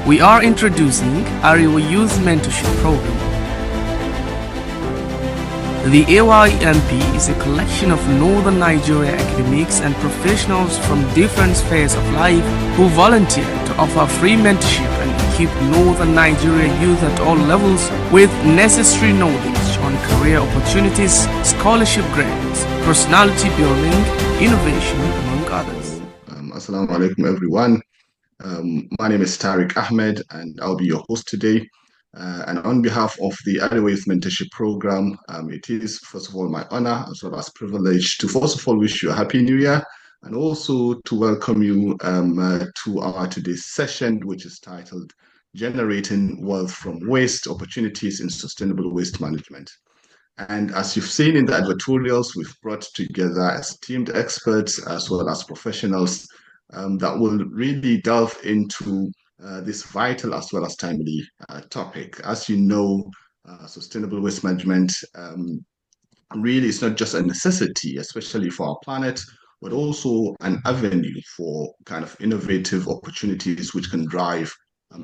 We are introducing Arewa Youth Mentorship Program. The AYMP is a collection of Northern Nigeria academics and professionals from different spheres of life who volunteer to offer free mentorship and equip Northern Nigeria youth at all levels with necessary knowledge on career opportunities, scholarship grants, personality building, innovation, among others. Assalamu alaikum, everyone. My name is Tariq Ahmed, and I'll be your host today. And on behalf of the Arewa Youth Mentorship Program, it is, first of all, my honor as well as privilege to, first of all, wish you a Happy New Year and also to welcome you to our today's session, which is titled Generating Wealth from Waste, Opportunities in Sustainable Waste Management. And as you've seen in the advertorials, we've brought together esteemed experts as well as professionals that will really delve into this vital as well as timely topic. As you know, sustainable waste management really is not just a necessity, especially for our planet, but also an avenue for kind of innovative opportunities which can drive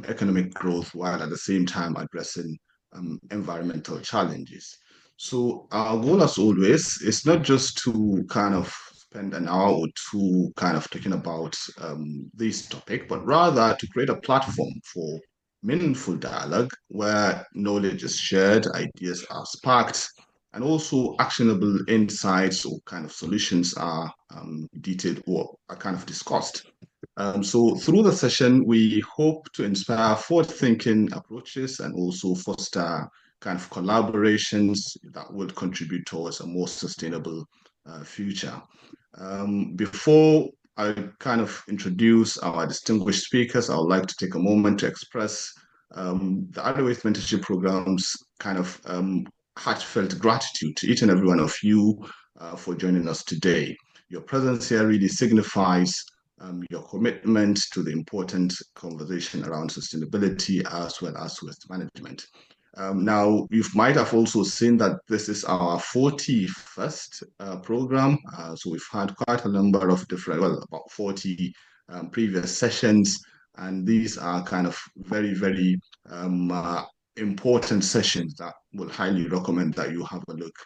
economic growth while at the same time addressing environmental challenges. So our goal, as always, is not just to kind of spend an hour or two kind of talking about this topic, but rather to create a platform for meaningful dialogue where knowledge is shared, ideas are sparked, and also actionable insights or kind of solutions are detailed or are kind of discussed. So through the session, we hope to inspire forward-thinking approaches and also foster kind of collaborations that would contribute towards a more sustainable future. Before I kind of introduce our distinguished speakers, I would like to take a moment to express the Arewa Youth Mentorship Program's kind of heartfelt gratitude to each and every one of you for joining us today. Your presence here really signifies your commitment to the important conversation around sustainability as well as waste management. Now, you might have also seen that this is our 41st program. So we've had quite a number of different, well, about 40 previous sessions. And these are kind of very, very important sessions that will highly recommend that you have a look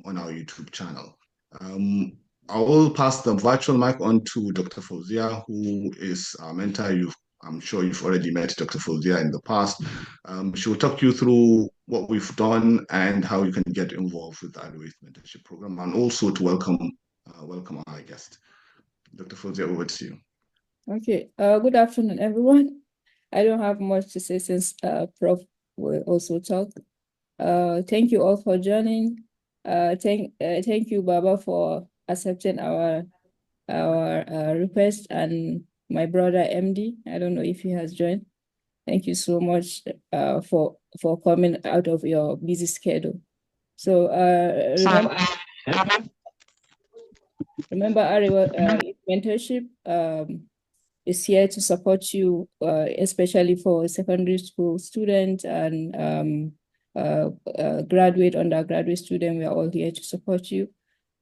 on our YouTube channel. I will pass the virtual mic on to Dr. Fauzia, who is our mentor. I'm sure you've already met Dr. Fauzia in the past. She will talk you through what we've done and how you can get involved with the Arewa Youth Mentorship Program, and also to welcome our guest. Dr. Fauzia, over to you. Okay. Good afternoon, everyone. I don't have much to say since Prof will also talk. Thank you all for joining. Thank you, Baba, for accepting our request, and my brother MD. I don't know if he has joined. Thank you so much for coming out of your busy schedule. So remember Arewa Youth Mentorship is here to support you, especially for secondary school students and graduate, undergraduate student. We are all here to support you.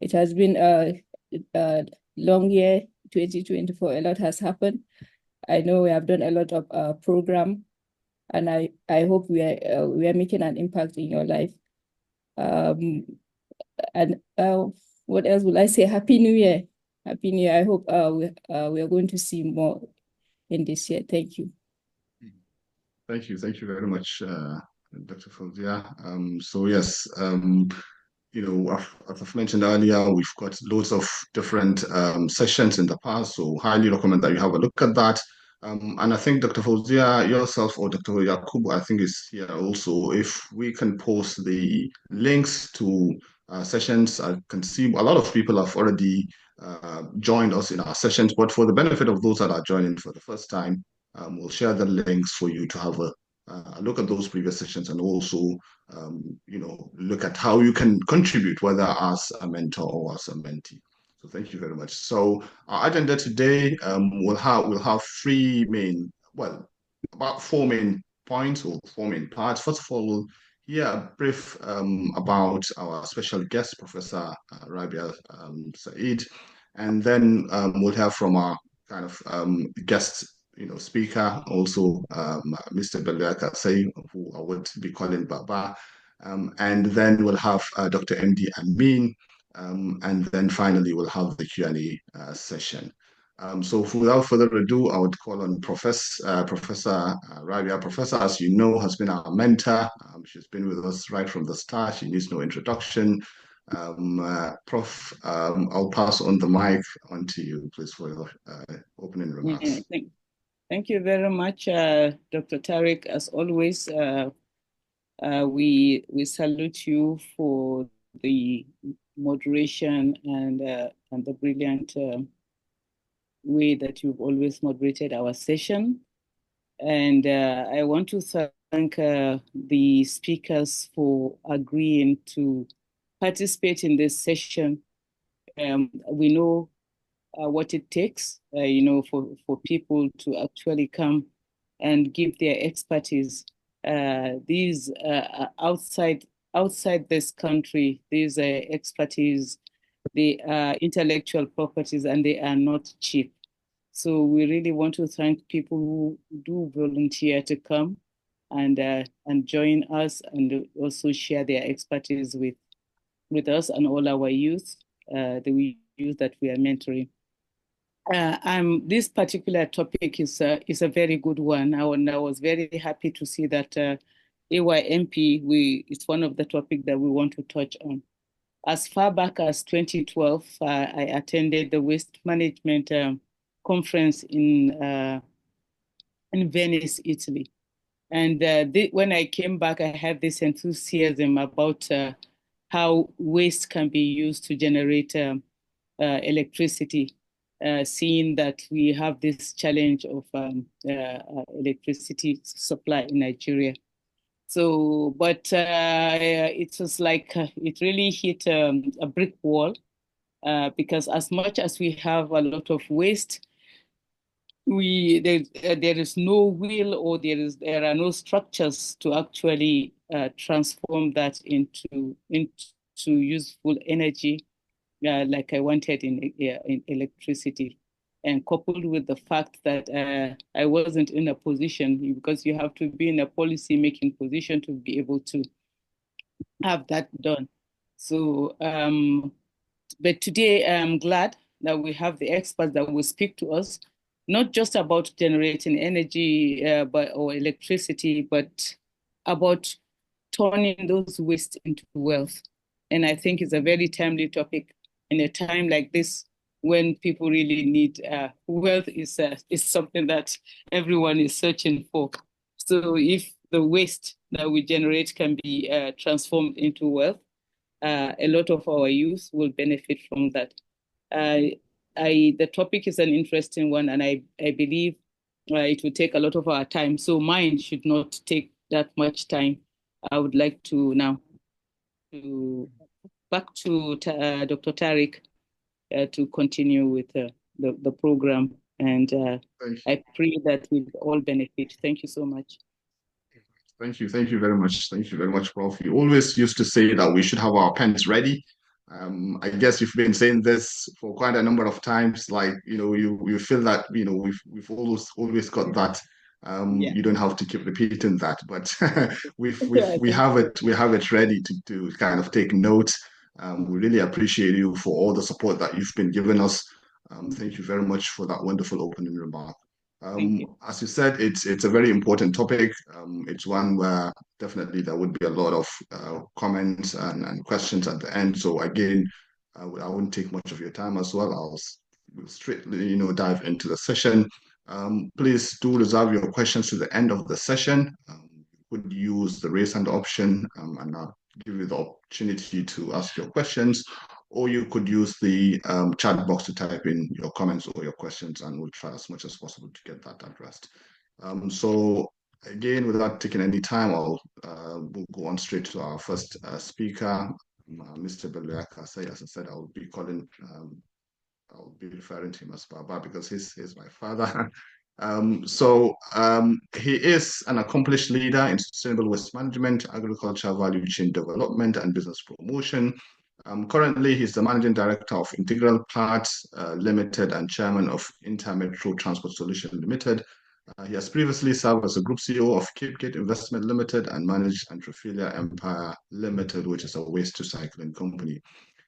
It has been a long year, 2024. A lot has happened. I know we have done a lot of program, and I hope we are making an impact in your life. And what else will I say? Happy New Year. Happy New Year. I hope we are going to see more in this year. Thank you. Thank you. Thank you very much, Dr. Fauzia. So yes, you know, as I've mentioned earlier, we've got loads of different sessions in the past, so highly recommend that you have a look at that. And I think Dr. Fauzia, yourself, or Dr. Yakubu, I think is here also. If we can post the links to sessions, I can see a lot of people have already joined us in our sessions, but for the benefit of those that are joining for the first time, we'll share the links for you to have a look at those previous sessions and also, you know, look at how you can contribute, whether as a mentor or as a mentee. So thank you very much. So our agenda today, we'll have about four main points or four main parts. First of all, we'll hear a brief about our special guest, Professor Rabia Said, and then we'll hear from our kind of guest speaker, also Mr. Bello Yakasai, who I would be calling Baba. And then we'll have Dr. MD Amin, and then finally we'll have the Q&A session. So without further ado, I would call on Professor Rabia. Professor, as you know, has been our mentor. She's been with us right from the start. She needs no introduction. Prof, I'll pass on the mic on to you, please, for your opening remarks. Thank you very much, Dr. Tariq. As always, we salute you for the moderation and the brilliant way that you've always moderated our session. And I want to thank the speakers for agreeing to participate in this session. We know what it takes, for people to actually come and give their expertise. These outside this country, these expertise, they are intellectual properties, and they are not cheap. So we really want to thank people who do volunteer to come and join us, and also share their expertise with us and all our youth, the youth that we are mentoring. This particular topic is a very good one. I was very happy to see that AYMP, it's one of the topics that we want to touch on. As far back as 2012, I attended the waste management conference in Venice, Italy. And when I came back, I had this enthusiasm about how waste can be used to generate electricity, seeing that we have this challenge of electricity supply in Nigeria. So, but it was like, it really hit a brick wall, because as much as we have a lot of waste, there is no will, or there are no structures to actually transform that into useful energy, like I wanted in electricity. And coupled with the fact that I wasn't in a position, because you have to be in a policy-making position to be able to have that done. So, but today I'm glad that we have the experts that will speak to us, not just about generating energy or electricity, but about turning those waste into wealth. And I think it's a very timely topic in a time like this, when people really need wealth is something that everyone is searching for. So if the waste that we generate can be transformed into wealth, a lot of our youth will benefit from that. The topic is an interesting one, and I believe it will take a lot of our time. So mine should not take that much time. I would like to now back to Dr. Tariq to continue with the program. And I pray that we all benefit. Thank you so much. Thank you. Thank you very much. Thank you very much, Prof. You always used to say that we should have our pens ready. I guess you've been saying this for quite a number of times. Like, you feel that, we've always got that. Yeah. You don't have to keep repeating that, but we have it ready to kind of take notes. We really appreciate you for all the support that you've been giving us. Thank you very much for that wonderful opening remark. As you said, it's a very important topic. It's one where definitely there would be a lot of comments and questions at the end. So again, I wouldn't take much of your time as well. We'll straightly, dive into the session. Please do reserve your questions to the end of the session. You could use the raise hand option, and I'll give you the opportunity to ask your questions, or you could use the chat box to type in your comments or your questions, and we'll try as much as possible to get that addressed. So again, without taking any time, we'll go on straight to our first speaker, Mr. Bello Yakasai. As I said, I'll be referring to him as Baba because he's my father. He is an accomplished leader in sustainable waste management, agriculture value chain development, and business promotion. Currently, he's the managing director of Integral Parts Limited and chairman of Intermetro Transport Solution Limited. He has previously served as a Group CEO of Cape Gate Investment Limited and managed Antrofilia Empire Limited, which is a waste recycling company.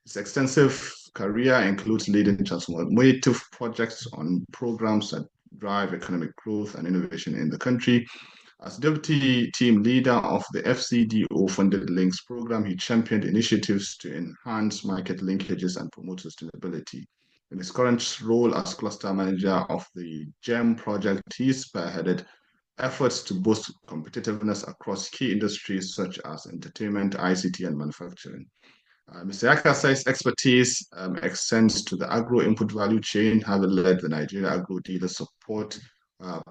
His extensive career includes leading transformative projects on programs that drive economic growth and innovation in the country. As deputy team leader of the FCDO-funded Links program, he championed initiatives to enhance market linkages and promote sustainability. In his current role as cluster manager of the GEM project, he spearheaded efforts to boost competitiveness across key industries such as entertainment, ICT, and manufacturing. Mr. Yakasai's expertise extends to the agro-input value chain, having led the Nigeria Agro Dealer Support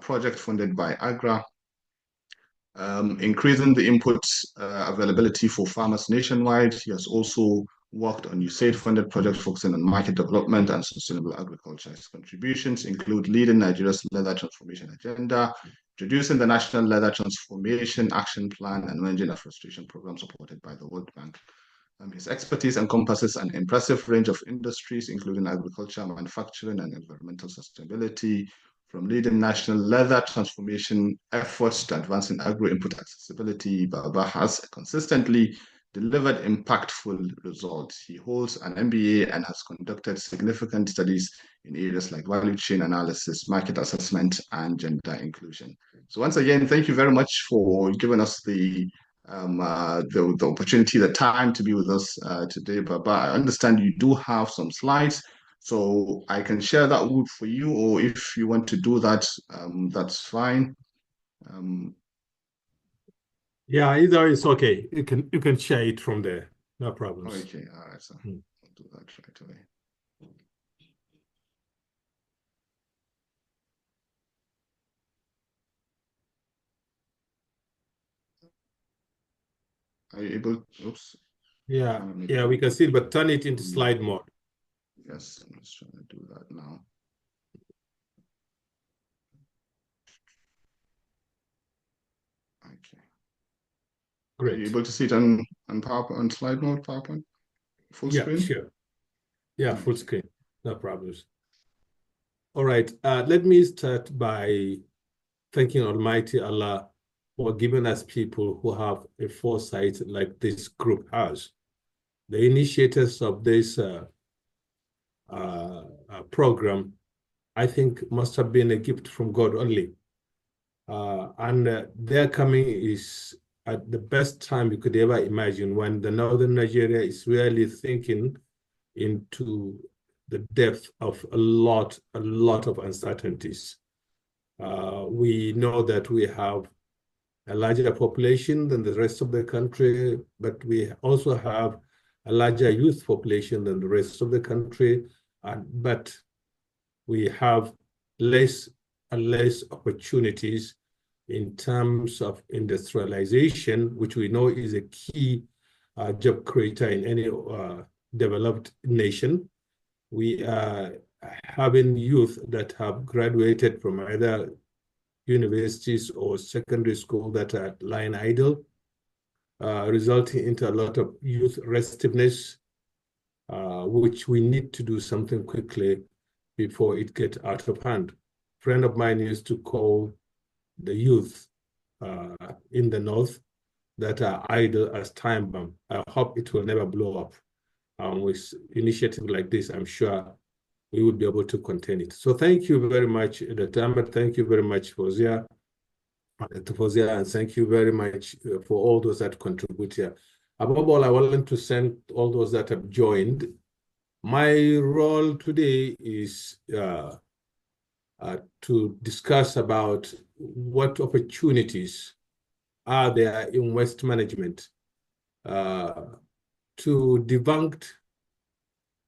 project funded by AGRA, increasing the input availability for farmers nationwide. He has also worked on USAID-funded projects focusing on market development and sustainable agriculture. His contributions include leading Nigeria's leather transformation agenda, introducing the National Leather Transformation Action Plan, and managing a frustration program supported by the World Bank. His expertise encompasses an impressive range of industries, including agriculture, manufacturing, and environmental sustainability. From leading national leather transformation efforts to advancing agro-input accessibility, Baba has consistently delivered impactful results. He holds an MBA and has conducted significant studies in areas like value chain analysis, market assessment, and gender inclusion. So once again, thank you very much for giving us the opportunity, the time to be with us today, Baba. I understand you do have some slides, so I can share that for you, or if you want to do that, that's fine. Yeah, either is okay. You can share it from there. No problems. Okay, all right, so I'll do that right away. Are you able? Oops. Yeah, yeah, we can see it, but turn it into slide mode. Yes, I'm just trying to do that now. Okay. Great. Are you able to see it on PowerPoint, on slide mode, PowerPoint? Full screen? Yeah, sure. Yeah, full screen. No problems. All right. Let me start by thanking Almighty Allah for giving us people who have a foresight like this group has. The initiators of this program, I think, must have been a gift from God only. And their coming is at the best time you could ever imagine, when the northern Nigeria is really thinking into the depth of a lot of uncertainties. We know that we have a larger population than the rest of the country, but we also have a larger youth population than the rest of the country, but we have less and less opportunities in terms of industrialization, which we know is a key job creator in any developed nation. We are having youth that have graduated from either universities or secondary school that are lying idle, resulting into a lot of youth restiveness, which we need to do something quickly before it gets out of hand. A friend of mine used to call the youth in the north that are idle as time bomb. I hope it will never blow up. With initiative like this, I'm sure we would be able to contain it. So thank you very much, Dr. Ahmed. Thank you very much, Fozia, and thank you very much for all those that contribute here. Above all, I want to thank all those that have joined. My role today is to discuss about what opportunities are there in waste management, to debunk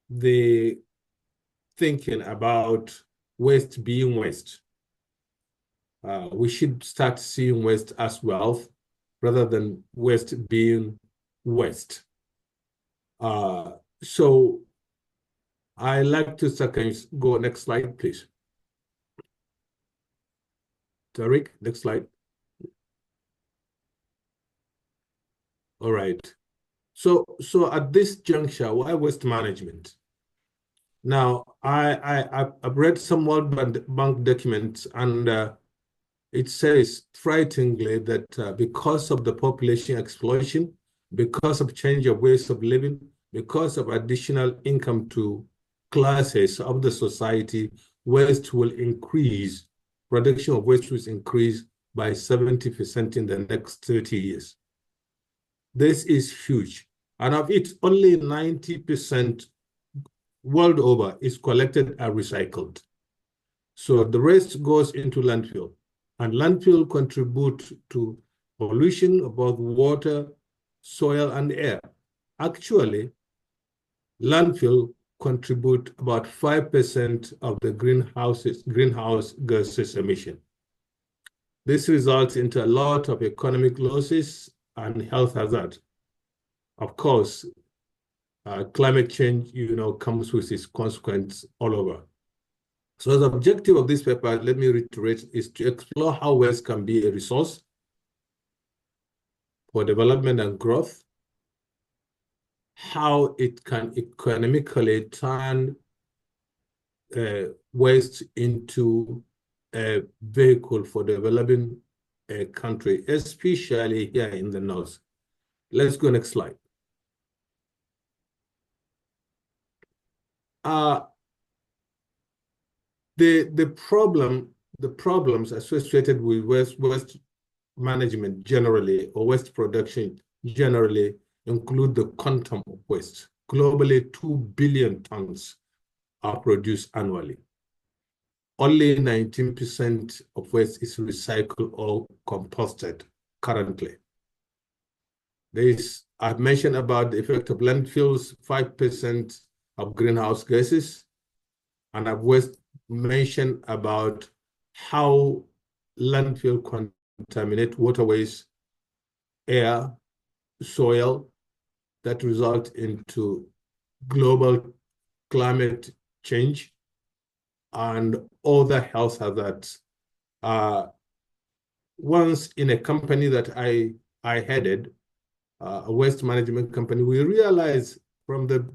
the thinking about waste being waste. We should start seeing waste as wealth rather than waste being waste. So I like to go next slide, please. Tariq, next slide. All right. So at this juncture, why waste management? Now, I've read some World Bank documents, and it says frighteningly that because of the population explosion, because of change of ways of living, because of additional income to classes of the society, waste will increase, production of waste will increase by 70% in the next 30 years. This is huge. And of it, only 90% world over is collected and recycled. So the rest goes into landfill. And landfill contribute to pollution of both water, soil, and air. Actually, landfill contribute about 5% of the greenhouse gases emission. This results into a lot of economic losses and health hazard. Of course, climate change, comes with its consequence all over. So the objective of this paper, let me reiterate, is to explore how waste can be a resource for development and growth, how it can economically turn waste into a vehicle for developing a country, especially here in the North. Let's go next slide. The problems associated with waste management generally, or waste production generally, include the quantum of waste. Globally, 2 billion tons are produced annually. Only 19% of waste is recycled or composted currently. I've mentioned about the effect of landfills, 5% of greenhouse gases, and I've mentioned about how landfill contaminate waterways, air, soil, that result into global climate change and other health hazards. Once in a company that I headed, a waste management company, we realized from the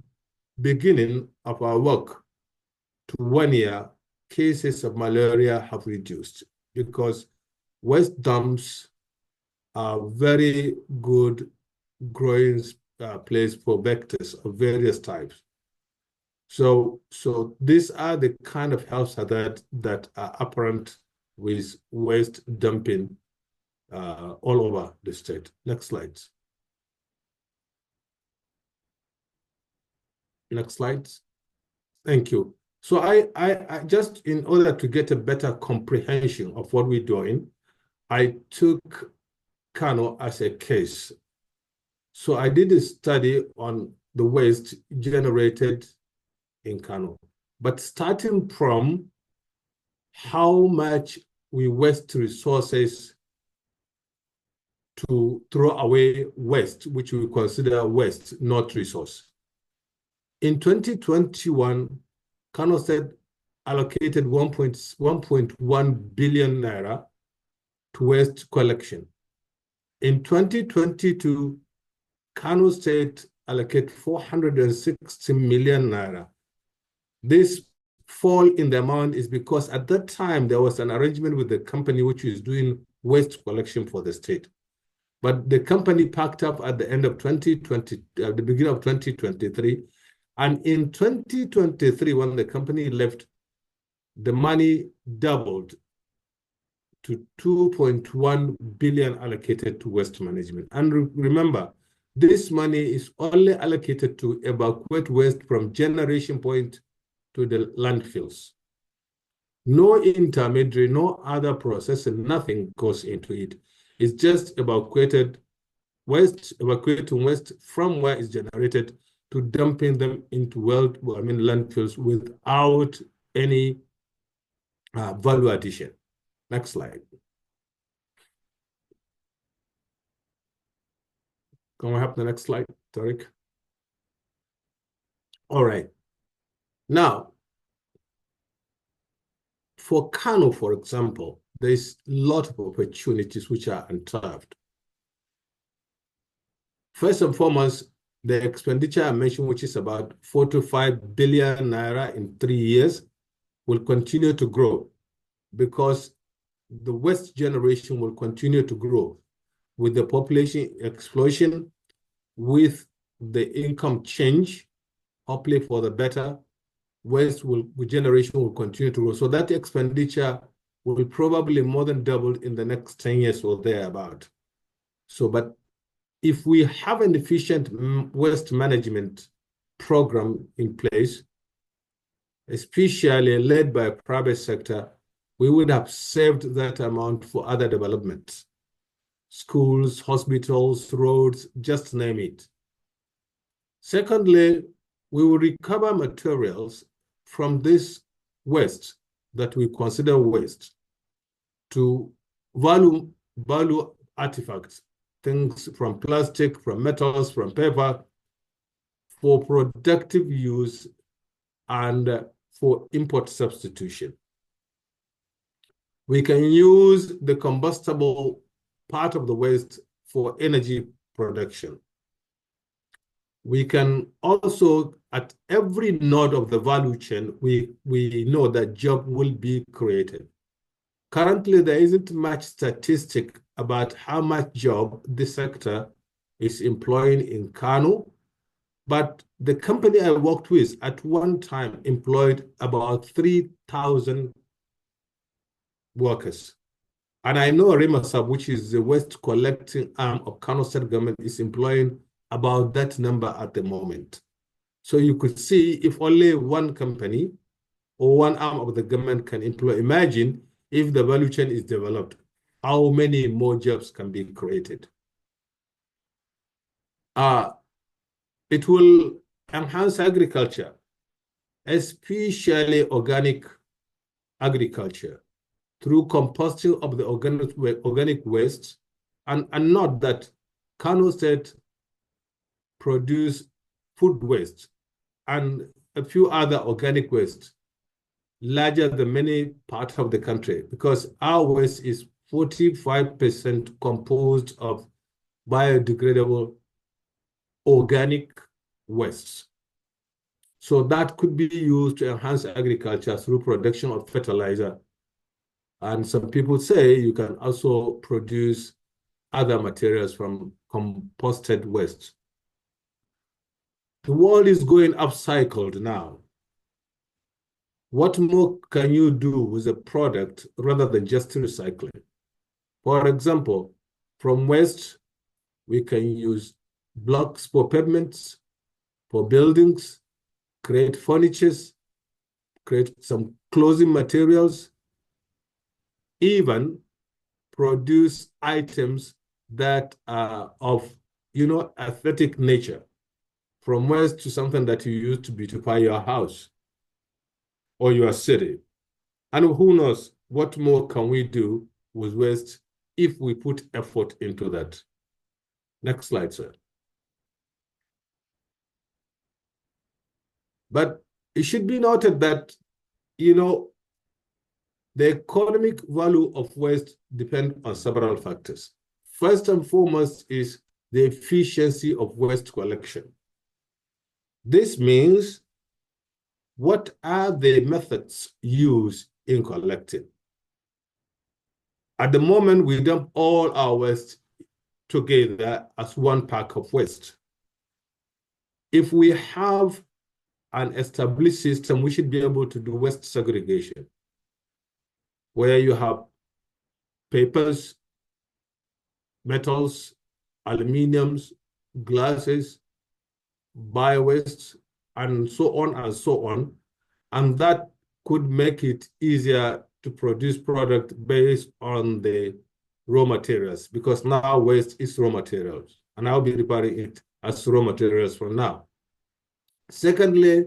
beginning of our work to 1 year, cases of malaria have reduced because waste dumps are very good growing place for vectors of various types. So these are the kind of health hazards that are apparent with waste dumping all over the state. Next slide. Next slide. Thank you. So I just, in order to get a better comprehension of what we're doing, I took Kano as a case. So I did a study on the waste generated in Kano, but starting from how much we waste resources to throw away waste, which we consider waste, not resource. In 2021, Kano State allocated 1.1 billion naira to waste collection. In 2022, Kano State allocated 460 million naira. This fall in the amount is because at that time there was an arrangement with the company which is doing waste collection for the state. But the company packed up at the end of 2020, the beginning of 2023. And in 2023, when the company left, the money doubled to 2.1 billion allocated to waste management. And remember, this money is only allocated to evacuate waste from generation point to the landfills. No intermediary, no other processing, nothing goes into it. It's just evacuating waste from where it's generated to dumping them into landfills without any value addition. Next slide. Can we have the next slide, Tariq? All right. Now, for Kano, for example, there's a lot of opportunities which are untapped. First and foremost, the expenditure I mentioned, which is about 4 to 5 billion naira in 3 years, will continue to grow because the waste generation will continue to grow with the population explosion, with the income change, hopefully for the better. Waste generation will continue to grow. So that expenditure will probably more than double in the next 10 years or thereabout. So, but if we have an efficient waste management program in place, especially led by private sector, we would have saved that amount for other developments. Schools, hospitals, roads, just name it. Secondly, we will recover materials from this waste that we consider waste to value artifacts, things from plastic, from metals, from paper, for productive use and for import substitution. We can use the combustible part of the waste for energy production. We can also, at every node of the value chain, we know that job will be created. Currently, there isn't much statistic about how much job this sector is employing in Kano, but the company I worked with at one time employed about 3,000 workers. And I know Remasab, which is the waste collecting arm of Kano State government, is employing about that number at the moment. So you could see if only one company or one arm of the government can employ, imagine if the value chain is developed, how many more jobs can be created. It will enhance agriculture, especially organic agriculture, through composting of the organic waste, and not that Kano State produce food waste and a few other organic waste larger than many parts of the country, because our waste is 45% composed of biodegradable organic wastes. So that could be used to enhance agriculture through production of fertilizer. And some people say you can also produce other materials from composted waste. The world is going upcycled now. What more can you do with a product rather than just recycling? For example, from waste, we can use blocks for pavements, for buildings, create furnitures, create some clothing materials, even produce items that are of, aesthetic nature, from waste to something that you use to beautify your house or your city. And who knows what more can we do with waste if we put effort into that. Next slide, sir. But it should be noted that, the economic value of waste depends on several factors. First and foremost is the efficiency of waste collection. This means, what are the methods used in collecting? At the moment, we dump all our waste together as one pack of waste. If we have an established system, we should be able to do waste segregation, where you have papers, metals, aluminiums, glasses, bio-waste, and so on and so on. And that could make it easier to produce product based on the raw materials, because now waste is raw materials, and I'll be referring it as raw materials from now. Secondly,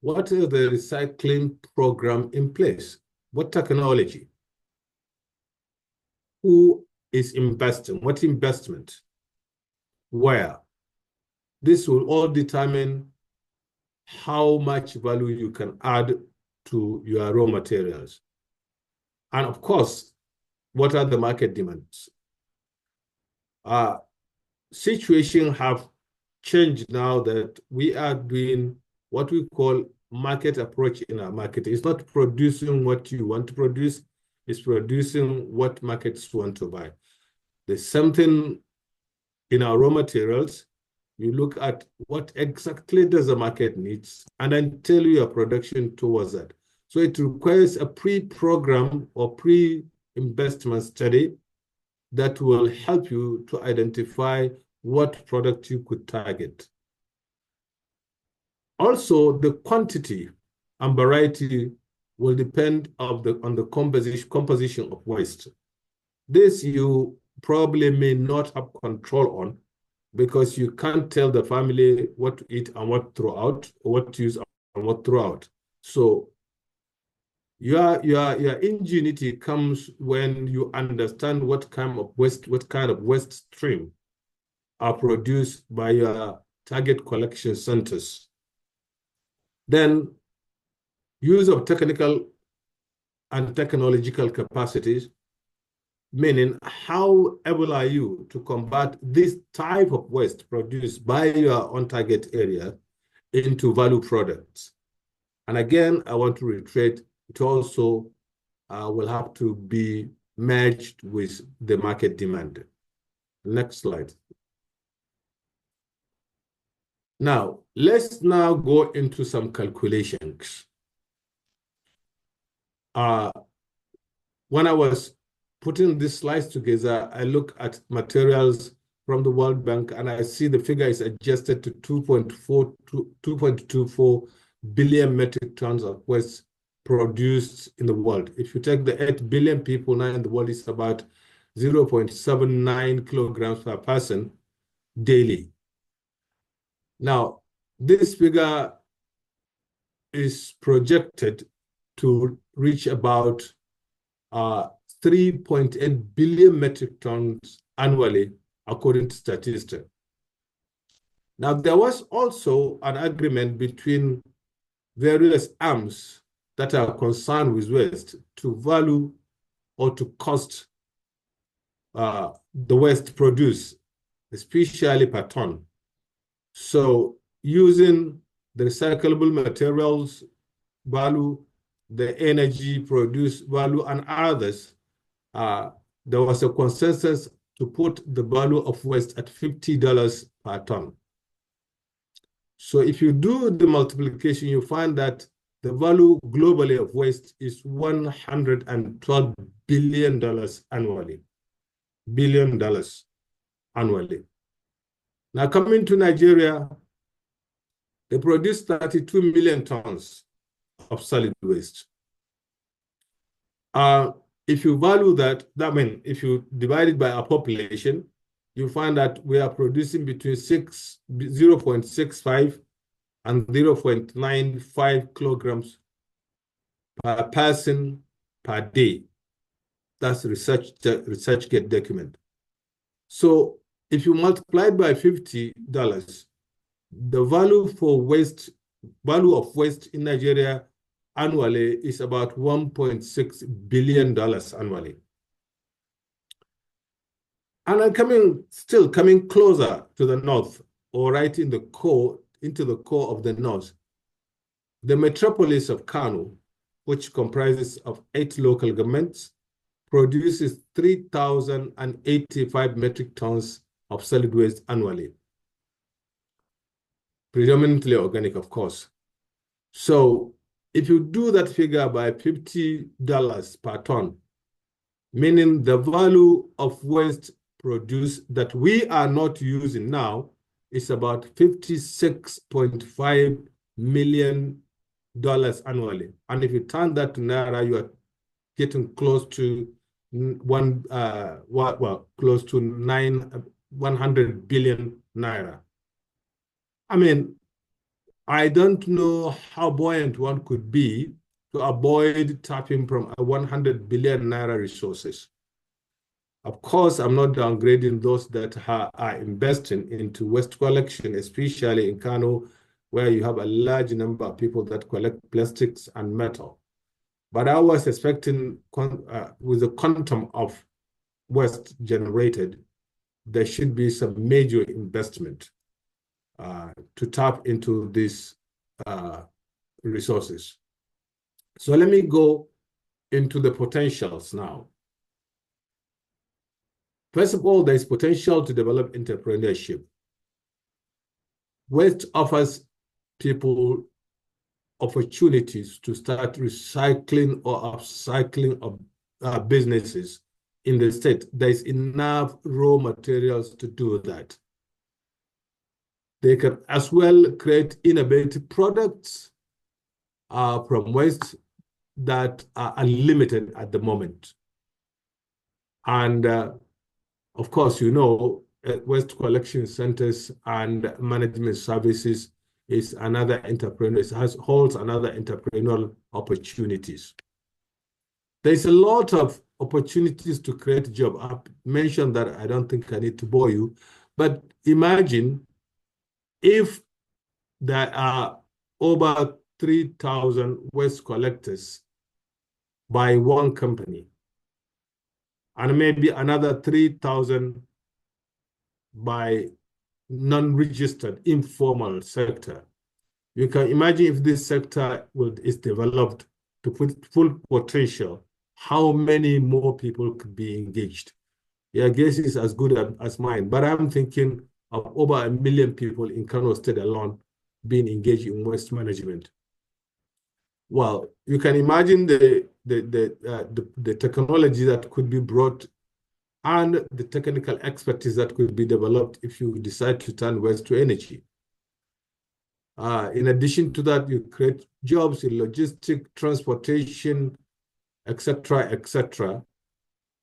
what is the recycling program in place? What technology? Who is investing? What investment? Where? This will all determine how much value you can add to your raw materials. And of course, what are the market demands? Situations have changed now that we are doing what we call market approach in our market. It's not producing what you want to produce. is producing what markets want to buy. There's something in our raw materials. You look at what exactly does the market needs and then tailor your production towards that. So it requires a pre-program or pre-investment study that will help you to identify what product you could target. Also, the quantity and variety will depend on the composition of waste. This you probably may not have control on because you can't tell the family what to eat and what to throw out, or what to use and what to throw out. So your ingenuity comes when you understand what kind of waste stream are produced by your target collection centers. Then use of technical and technological capacities, meaning how able are you to combat this type of waste produced by your on-target area into value products. And again, I want to reiterate, it also will have to be matched with the market demand. Next slide. Now, let's now go into some calculations. When I was putting these slides together, I look at materials from the World Bank and I see the figure is adjusted to 2.24 billion metric tons of waste produced in the world. If you take the 8 billion people now in the world, it's about 0.79 kilograms per person daily. Now, this figure is projected to reach about 3.8 billion metric tons annually, according to statistics. Now, there was also an agreement between various arms that are concerned with waste to value or to cost the waste produced, especially per ton. So using the recyclable materials value, the energy produced value, and others, there was a consensus to put the value of waste at $50 per ton. So if you do the multiplication, you find that the value globally of waste is $112 billion annually. Annually. Now coming to Nigeria, they produce 32 million tons of solid waste. If you value that means if you divide it by our population, you find that we are producing between 0.65 and 0.95 kilograms per person per day. That's ResearchGate document. So if you multiply by $50, the value of waste in Nigeria annually is about $1.6 billion annually. And I'm coming closer to the north, or right in the core, into the core of the north. The metropolis of Kano, which comprises of 8 local governments, produces 3,085 metric tons of solid waste annually. Predominantly organic, of course. So if you do that figure by $50 per ton, meaning the value of waste produced that we are not using now is about $56.5 million annually. And if you turn that to Naira, you are getting close to close to 100 billion Naira. I mean, I don't know how buoyant one could be to avoid tapping from 100 billion Naira resources. Of course, I'm not downgrading those that are investing into waste collection, especially in Kano, where you have a large number of people that collect plastics and metal. But I was expecting with the quantum of waste generated, there should be some major investment to tap into these resources. So let me go into the potentials now. First of all, there's potential to develop entrepreneurship. Waste offers people opportunities to start recycling or upcycling of businesses in the state. There's enough raw materials to do that. They can as well create innovative products from waste that are unlimited at the moment. And of course, you know, waste collection centers and management services is another entrepreneur, holds another entrepreneurial opportunities. There's a lot of opportunities to create jobs. I mentioned that. I don't think I need to bore you, but imagine if there are over 3,000 waste collectors by one company, and maybe another 3,000 by non-registered informal sector. You can imagine if this sector is developed to put full potential, how many more people could be engaged. Your guess is as good as mine, but I'm thinking of over 1 million people in Kano State alone being engaged in waste management. Well, you can imagine the technology that could be brought and the technical expertise that could be developed if you decide to turn waste to energy. In addition to that, you create jobs in logistics, transportation, etc.,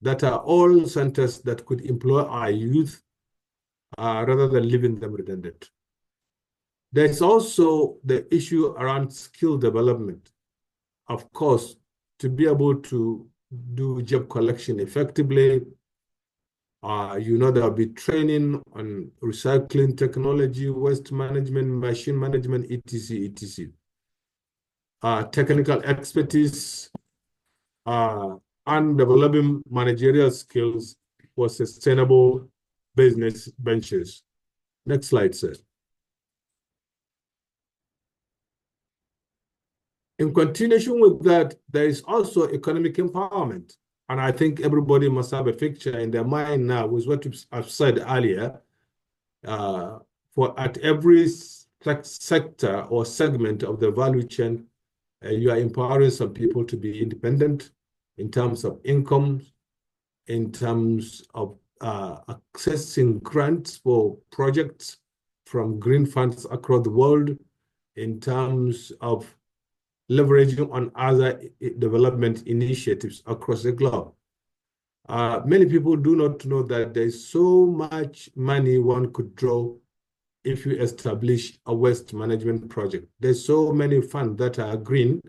that are all centers that could employ our youth rather than leaving them redundant. There's also the issue around skill development. Of course, to be able to do job collection effectively, you know, there'll be training on recycling technology, waste management, machine management, etc. Technical expertise, and developing managerial skills for sustainable business ventures. Next slide, sir. In continuation with that, there is also economic empowerment. And I think everybody must have a picture in their mind now with what I've said earlier. For at every sector or segment of the value chain, you are empowering some people to be independent in terms of income, in terms of accessing grants for projects from green funds across the world, in terms of leveraging on other development initiatives across the globe. Many people do not know that there's so much money one could draw if you establish a waste management project. There's so many funds that are green,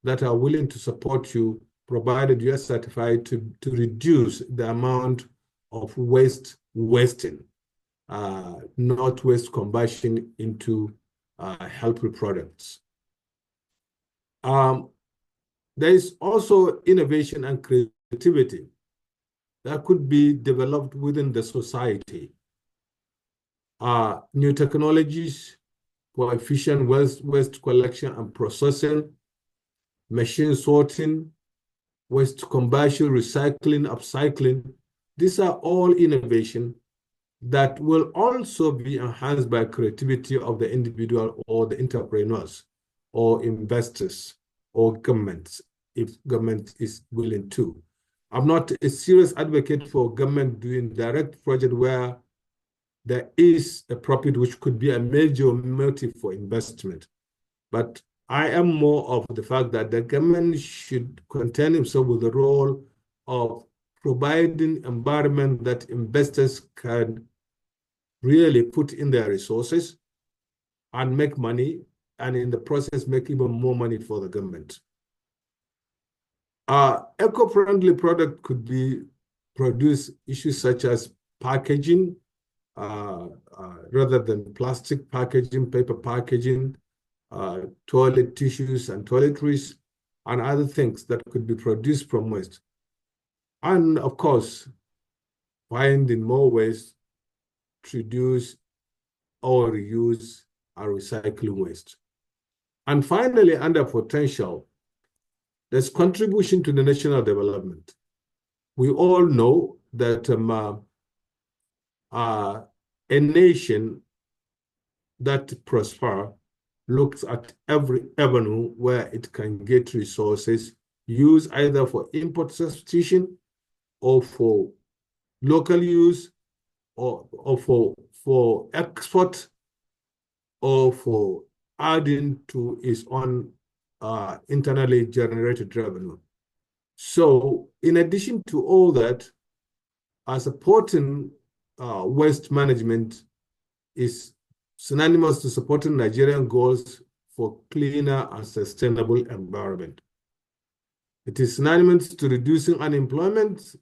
that are willing to support you, provided you are certified to reduce the amount of wasting, not waste combustion into helpful products. There is also innovation and creativity that could be developed within the society. New technologies for efficient waste collection and processing, machine sorting, waste combustion, recycling, upcycling. These are all innovation that will also be enhanced by creativity of the individual or the entrepreneurs or investors or governments, if government is willing to. I'm not a serious advocate for government doing direct project where there is a profit which could be a major motive for investment. But I am more of the fact that the government should contain himself with the role of providing environment that investors can really put in their resources and make money, and in the process make even more money for the government. Eco-friendly product could be produce issues such as packaging, rather than plastic packaging, paper packaging, toilet tissues and toiletries, and other things that could be produced from waste. And of course, finding more ways to reduce or reuse our recycling waste. And finally, under potential, There's contribution to the national development. We all know that a nation that prospers looks at every avenue where it can get resources used either for import substitution or for local use or for export or for adding to its own internally generated revenue. So in addition to all that, supporting waste management is synonymous to supporting Nigerian goals for cleaner and sustainable environment. It is synonymous to reducing unemployment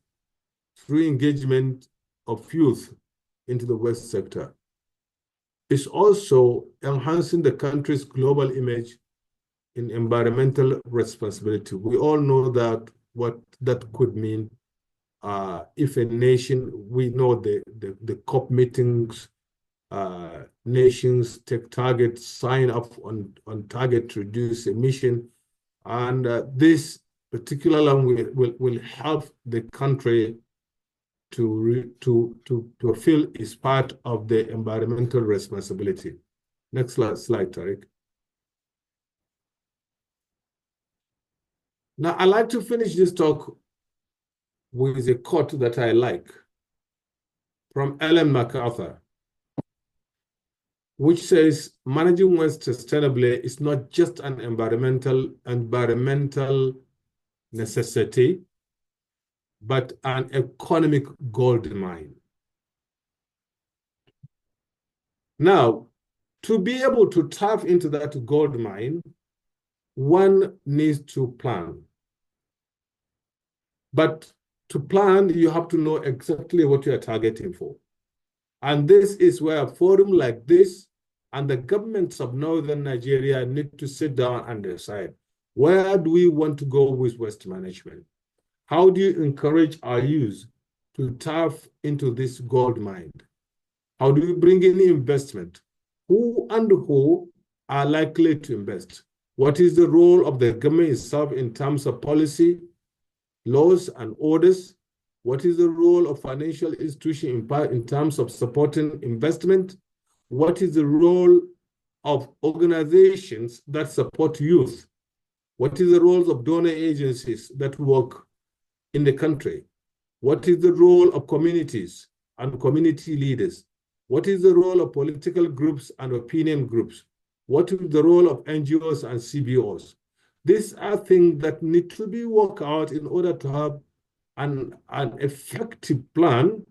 through engagement of youth into the waste sector. It's also enhancing the country's global image in environmental responsibility. We all know that what that could mean if a nation, we know the COP meetings, nations take targets, sign up on target to reduce emission, and this particularly will help the country to feel is part of the environmental responsibility. Next slide, Tariq. Now, I'd like to finish this talk with a quote that I like from Ellen MacArthur, which says, managing waste sustainably is not just an environmental necessity, but an economic gold mine. Now, to be able to tap into that gold mine, one needs to plan. But to plan, you have to know exactly what you are targeting for. And this is where a forum like this and the governments of Northern Nigeria need to sit down and decide, where do we want to go with waste management? How do you encourage our youth to tap into this gold mine? How do we bring in investment? Who and who are likely to invest? What is the role of the government itself in terms of policy, laws, and orders? What is the role of financial institutions in terms of supporting investment? What is the role of organizations that support youth? What is the role of donor agencies that work in the country? What is the role of communities and community leaders? What is the role of political groups and opinion groups? What is the role of NGOs and CBOs? These are things that need to be worked out in order to have an effective plan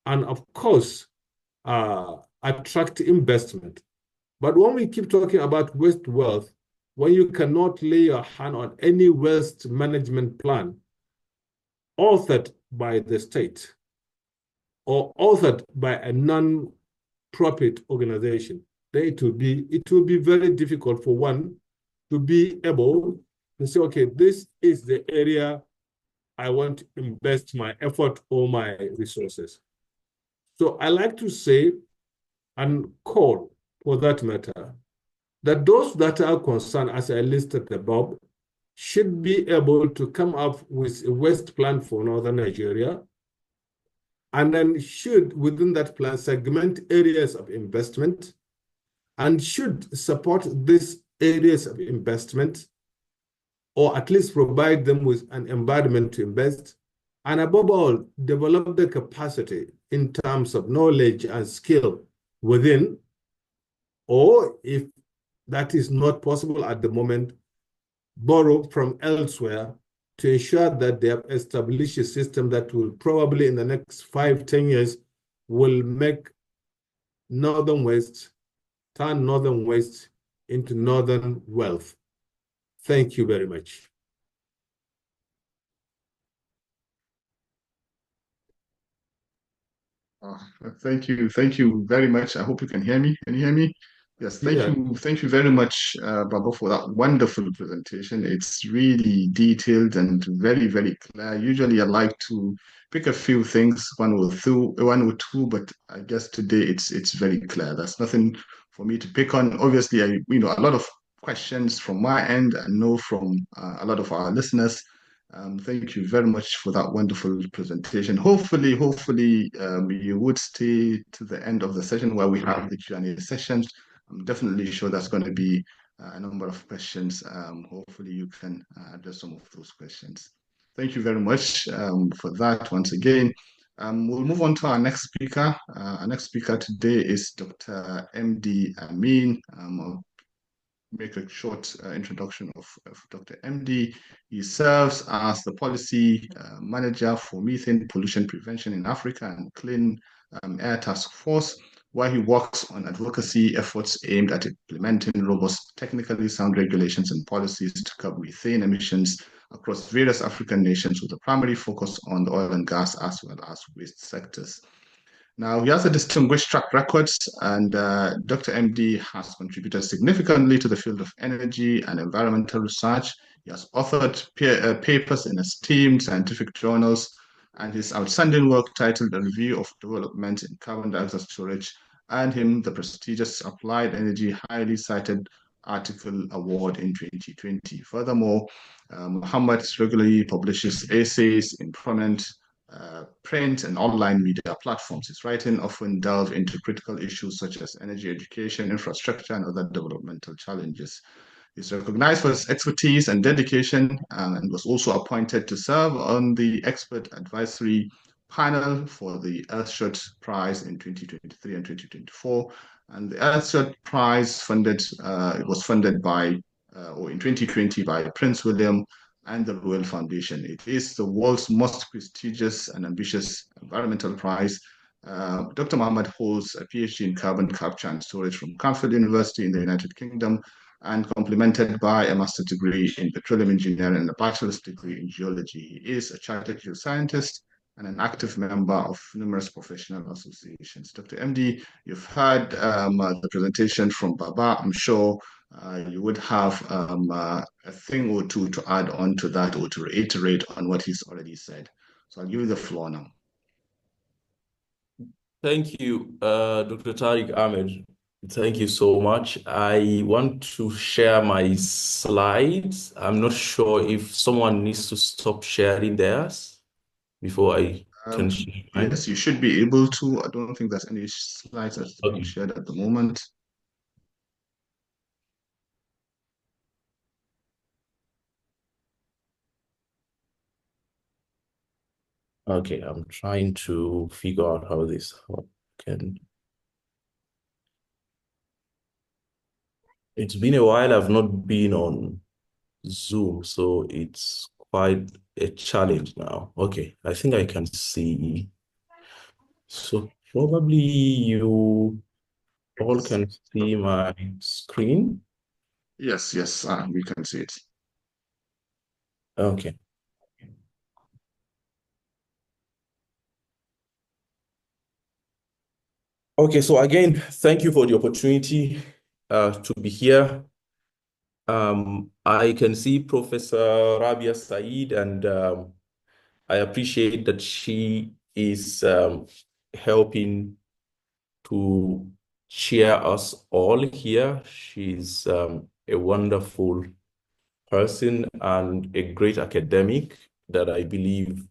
and, of course, attract investment. But when we keep talking about waste wealth, when you cannot lay your hand on any waste management plan authored by the state or authored by a non-profit organization, then it will be very difficult for one to be able to say, okay, this is the area I want to invest my effort or my resources. So I like to say and call, for that matter, that those that are concerned, as I listed above, should be able to come up with a waste plan for Northern Nigeria, and then should, within that plan, segment areas of investment, and should support these areas of investment, or at least provide them with an environment to invest, and above all, develop the capacity in terms of knowledge and skill within, or if that is not possible at the moment, borrow from elsewhere to ensure that they have established a system that will probably in the next 5-10 years will make Northern West, turn Northern West into Northern wealth. Thank you very much. Thank you very much. I hope you can hear me. Can you hear me? Yes, thank you very much, Baba, for that wonderful presentation. It's really detailed and very, very clear. Usually I like to pick a few things, one or two, but I guess today it's very clear. There's nothing for me to pick on. Obviously, a lot of questions from my end and know from a lot of our listeners. Thank you very much for that wonderful presentation. Hopefully, you would stay to the end of the session where we have the Q&A sessions. I'm definitely sure that's going to be a number of questions. Hopefully, you can address some of those questions. Thank you very much for that once again. We'll move on to our next speaker. Our next speaker today is Dr. MD Amin. I'll make a short introduction of Dr. MD. He serves as the policy manager for methane pollution prevention in Africa and Clean Air Task Force, where he works on advocacy efforts aimed at implementing robust, technically sound regulations and policies to curb methane emissions across various African nations, with a primary focus on the oil and gas as well as waste sectors. Now, he has a distinguished track record, and Dr. MD has contributed significantly to the field of energy and environmental research. He has authored papers in esteemed scientific journals, and his outstanding work titled A Review of Development in Carbon Dioxide Storage earned him the prestigious Applied Energy Highly Cited Article Award in 2020. Furthermore, Mohammed regularly publishes essays in prominent print and online media platforms. His writing often delve into critical issues such as energy education, infrastructure, and other developmental challenges. He's recognized for his expertise and dedication, and was also appointed to serve on the expert advisory panel for the Earthshot Prize in 2023 and 2024. And the Earthshot Prize was funded by, or in 2020 by Prince William and the Royal Foundation. It is the world's most prestigious and ambitious environmental prize. Dr. Mohammed holds a PhD in carbon capture and storage from Cranfield University in the United Kingdom, and complemented by a master's degree in petroleum engineering and a bachelor's degree in geology. He is a chartered geoscientist and an active member of numerous professional associations. Dr. MD, you've heard the presentation from Baba. I'm sure you would have a thing or two to add on to that or to reiterate on what he's already said. So I'll give you the floor now. Thank you, Dr. Tariq Ahmed. Thank you so much. I want to share my slides. I'm not sure if someone needs to stop sharing theirs before I can share mine. Yes, you should be able to. I don't think there's any slides that's being shared at the moment. Okay, I'm trying to figure out how this can. It's been a while I've not been on Zoom, so it's quite a challenge now. Okay, I think I can see. So probably you all can see my screen. Yes, we can see it. Okay. Okay, so again, thank you for the opportunity to be here. I can see Professor Rabia Said, and I appreciate that she is helping to cheer us all here. She's a wonderful person and a great academic that I believe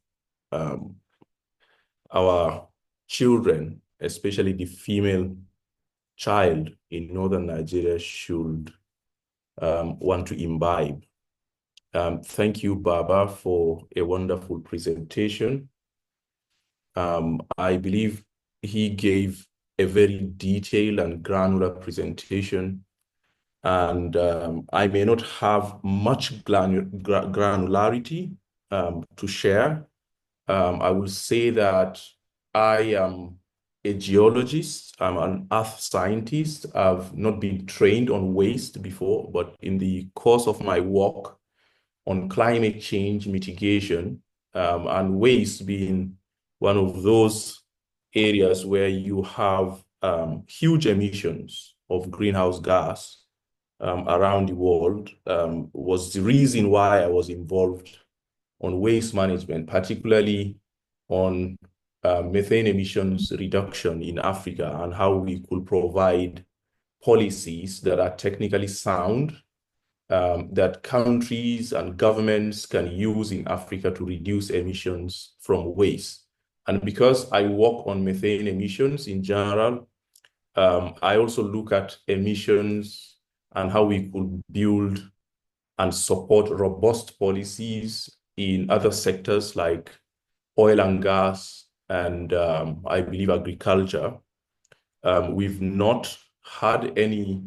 our children, especially the female child in northern Nigeria, should want to imbibe. Thank you, Baba, for a wonderful presentation. I believe he gave a very detailed and granular presentation, and I may not have much granularity to share. I will say that I am a geologist. I'm an earth scientist. I've not been trained on waste before, but in the course of my work on climate change mitigation, and waste being one of those areas where you have huge emissions of greenhouse gas around the world, was the reason why I was involved on waste management, particularly on methane emissions reduction in Africa, and how we could provide policies that are technically sound that countries and governments can use in Africa to reduce emissions from waste. And because I work on methane emissions in general, I also look at emissions and how we could build and support robust policies in other sectors like oil and gas and I believe agriculture. We've not had any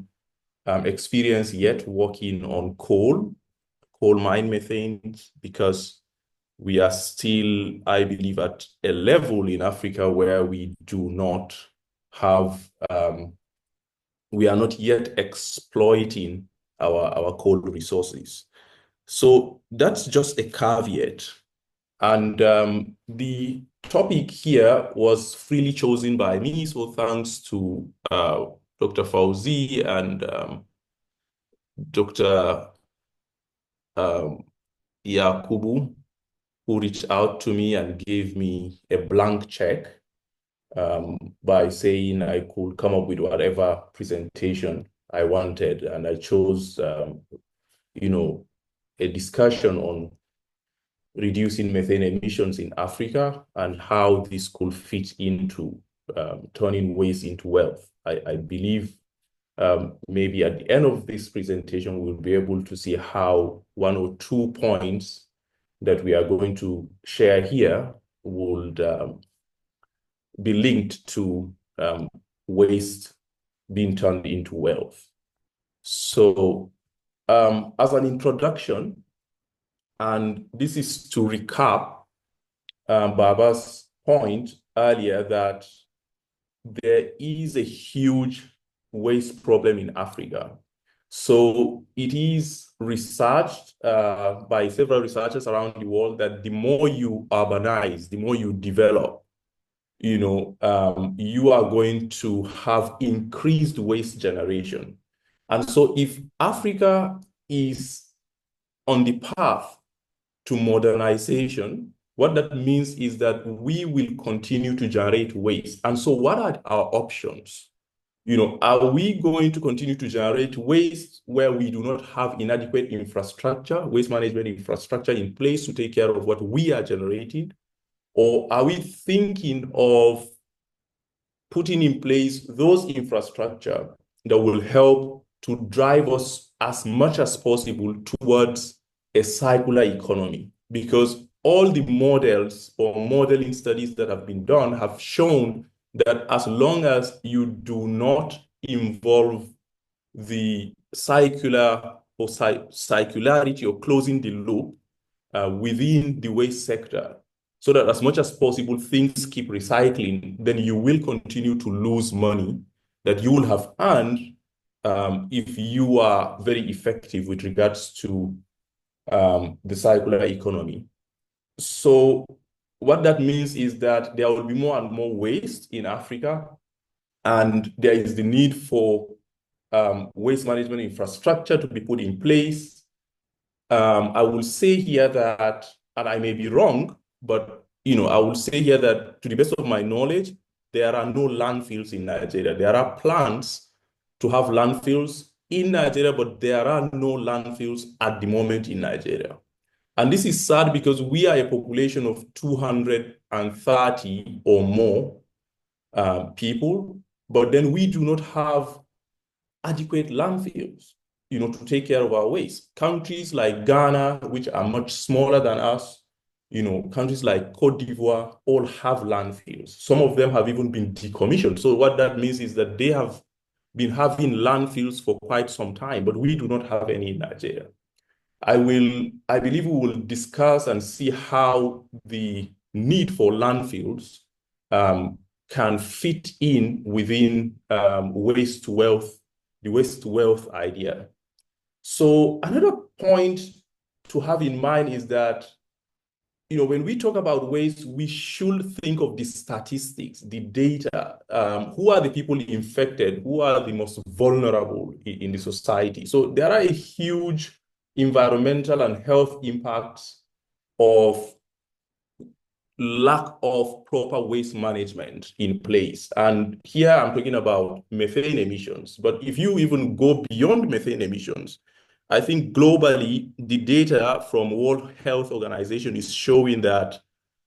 experience yet working on coal mine methane, because we are still, I believe, at a level in Africa where we do not have, we are not yet exploiting our coal resources. So that's just a caveat. And the topic here was freely chosen by me, so thanks to Dr. Fauzi and Dr. Yakubu, who reached out to me and gave me a blank check by saying I could come up with whatever presentation I wanted. And I chose, you know, a discussion on reducing methane emissions in Africa and how this could fit into turning waste into wealth. I believe maybe at the end of this presentation, we'll be able to see how 1 or 2 points that we are going to share here would be linked to waste being turned into wealth. So as an introduction, and this is to recap Baba's point earlier that there is a huge waste problem in Africa. So it is researched by several researchers around the world that the more you urbanize, the more you develop, you know, you are going to have increased waste generation. And so if Africa is on the path to modernization, what that means is that we will continue to generate waste. And so what are our options? You know, are we going to continue to generate waste where we do not have inadequate infrastructure, waste management infrastructure in place to take care of what we are generating? Or are we thinking of putting in place those infrastructure that will help to drive us as much as possible towards a circular economy? Because all the models or modeling studies that have been done have shown that as long as you do not involve the circular or circularity or closing the loop within the waste sector, so that as much as possible things keep recycling, then you will continue to lose money that you will have earned if you are very effective with regards to the circular economy. So what that means is that there will be more and more waste in Africa, and there is the need for waste management infrastructure to be put in place. I will say here that, and I may be wrong, but you know, I will say here that to the best of my knowledge, there are no landfills in Nigeria. There are plans to have landfills in Nigeria, but there are no landfills at the moment in Nigeria. And this is sad because we are a population of 230 or more people, but then we do not have adequate landfills, you know, to take care of our waste. Countries like Ghana, which are much smaller than us, you know, countries like Cote d'Ivoire all have landfills. Some of them have even been decommissioned. So what that means is that they have been having landfills for quite some time, but we do not have any in Nigeria. I believe we will discuss and see how the need for landfills can fit in within waste to wealth, the waste to wealth idea. So another point to have in mind is that, you know, when we talk about waste, we should think of the statistics, the data. Who are the people infected? Who are the most vulnerable in the society? So there are a huge environmental and health impacts of lack of proper waste management in place. And here I'm talking about methane emissions. But if you even go beyond methane emissions, I think globally, the data from World Health Organization is showing that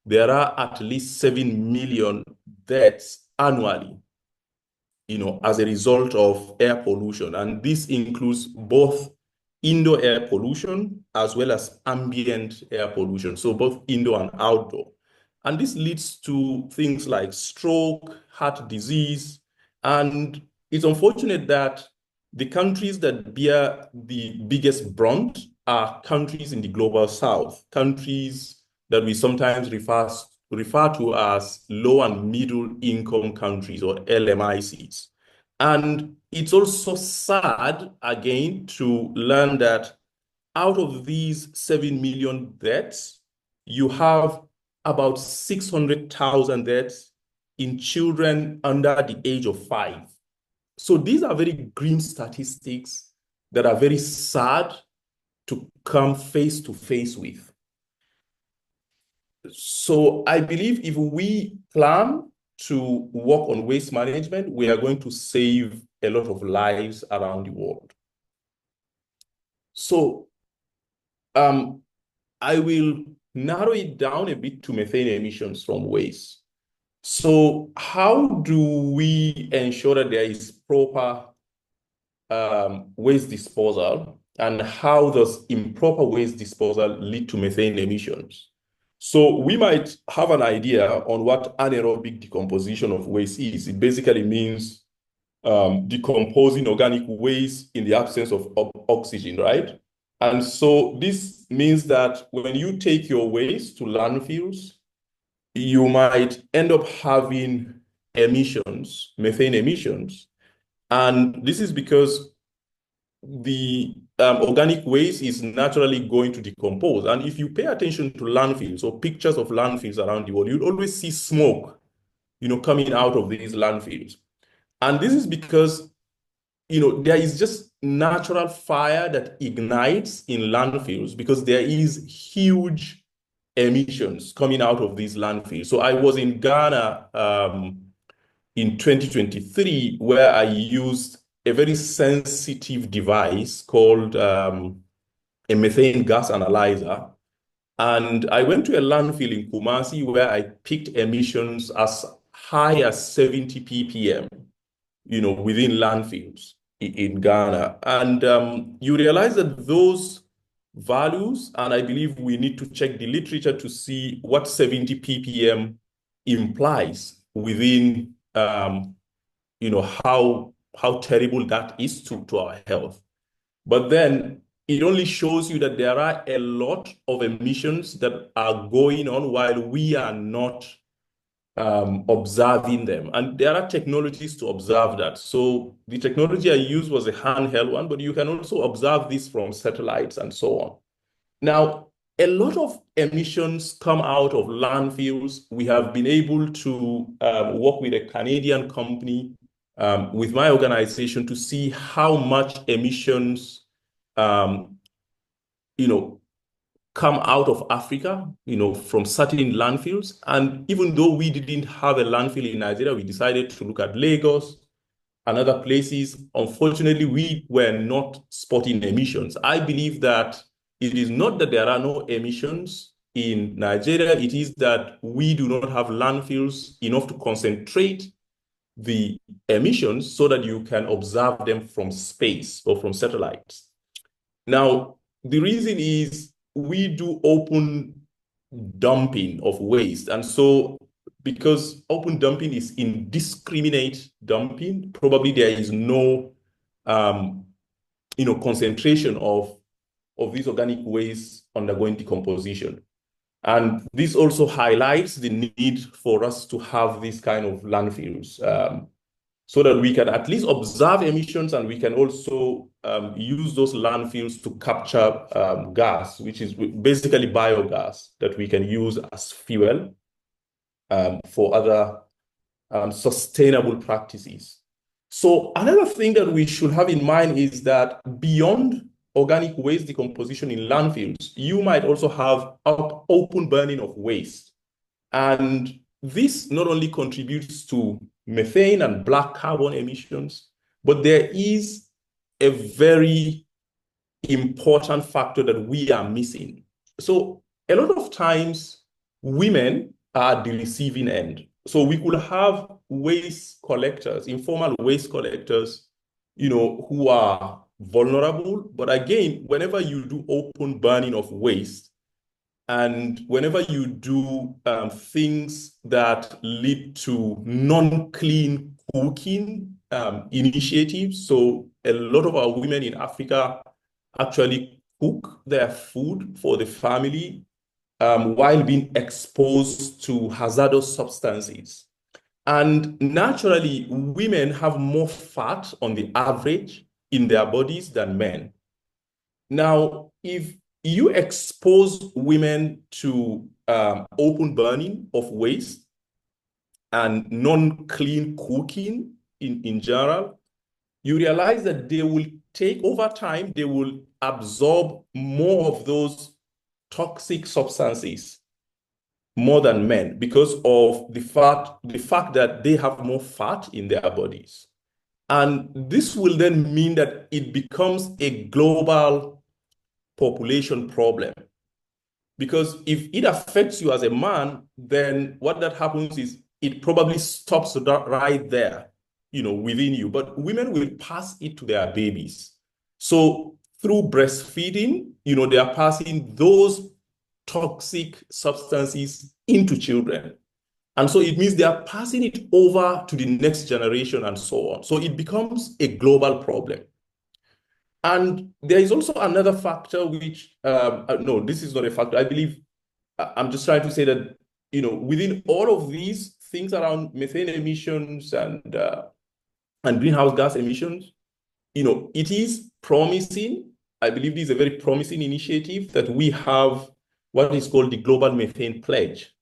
there are at least 7 million deaths annually, as a result of air pollution. And this includes both indoor air pollution as well as ambient air pollution, so both indoor and outdoor. And this leads to things like stroke, heart disease, and it's unfortunate that the countries that bear the biggest brunt are countries in the global south, countries that we sometimes refer to as low and middle income countries, or LMICs. And it's also sad, again, to learn that out of these 7 million deaths, you have about 600,000 deaths in children under the age of 5. So these are very grim statistics that are very sad to come face to face with. So I believe if we plan to work on waste management, we are going to save a lot of lives around the world. So I will narrow it down a bit to methane emissions from waste. So how do we ensure that there is proper waste disposal, and how does improper waste disposal lead to methane emissions? So we might have an idea on what anaerobic decomposition of waste is. It basically means decomposing organic waste in the absence of oxygen, right? And so this means that when you take your waste to landfills, you might end up having emissions, methane emissions. And this is because the organic waste is naturally going to decompose. And if you pay attention to landfills or pictures of landfills around the world, you'll always see smoke, coming out of these landfills. And this is because, there is just natural fire that ignites in landfills because there is huge emissions coming out of these landfills. So I was in Ghana in 2023, where I used a very sensitive device called a methane gas analyzer. And I went to a landfill in Kumasi where I picked emissions as high as 70 ppm, within landfills in Ghana. And you realize that those values, and I believe we need to check the literature to see what 70 ppm implies within, how terrible that is to our health. But then it only shows you that there are a lot of emissions that are going on while we are not observing them. And there are technologies to observe that. So the technology I used was a handheld one, but you can also observe this from satellites and so on. Now, a lot of emissions come out of landfills. We have been able to work with a Canadian company, with my organization, to see how much emissions, come out of Africa, from certain landfills. And even though we didn't have a landfill in Nigeria, we decided to look at Lagos and other places. Unfortunately, we were not spotting emissions. I believe that it is not that there are no emissions in Nigeria, it is that we do not have landfills enough to concentrate the emissions so that you can observe them from space or from satellites. Now, the reason is we do open dumping of waste. And so because open dumping is indiscriminate dumping, probably there is no concentration of these organic waste undergoing decomposition. And this also highlights the need for us to have these kind of landfills, so that we can at least observe emissions, and we can also use those landfills to capture gas, which is basically biogas that we can use as fuel for other sustainable practices. So another thing that we should have in mind is that beyond organic waste decomposition in landfills, you might also have open burning of waste. And this not only contributes to methane and black carbon emissions, but there is a very important factor that we are missing. So a lot of times, women are at the receiving end. So we could have waste collectors, informal waste collectors, who are vulnerable. But again, whenever you do open burning of waste, and whenever you do things that lead to non-clean cooking initiatives, so a lot of our women in Africa actually cook their food for the family while being exposed to hazardous substances. And naturally, women have more fat on the average in their bodies than men. Now, if you expose women to open burning of waste and non-clean cooking in general, you realize that they will take over time, they will absorb more of those toxic substances more than men because of the fact that they have more fat in their bodies. And this will then mean that it becomes a global population problem. Because if it affects you as a man, then what that happens is it probably stops right there, within you. But women will pass it to their babies. So through breastfeeding, they are passing those toxic substances into children. And so it means they are passing it over to the next generation and so on. So it becomes a global problem. And there is also another factor which, no, this is not a factor. I believe, I'm just trying to say that, within all of these things around methane emissions and greenhouse gas emissions, it is promising. I believe this is a very promising initiative that we have what is called the Global Methane Pledge.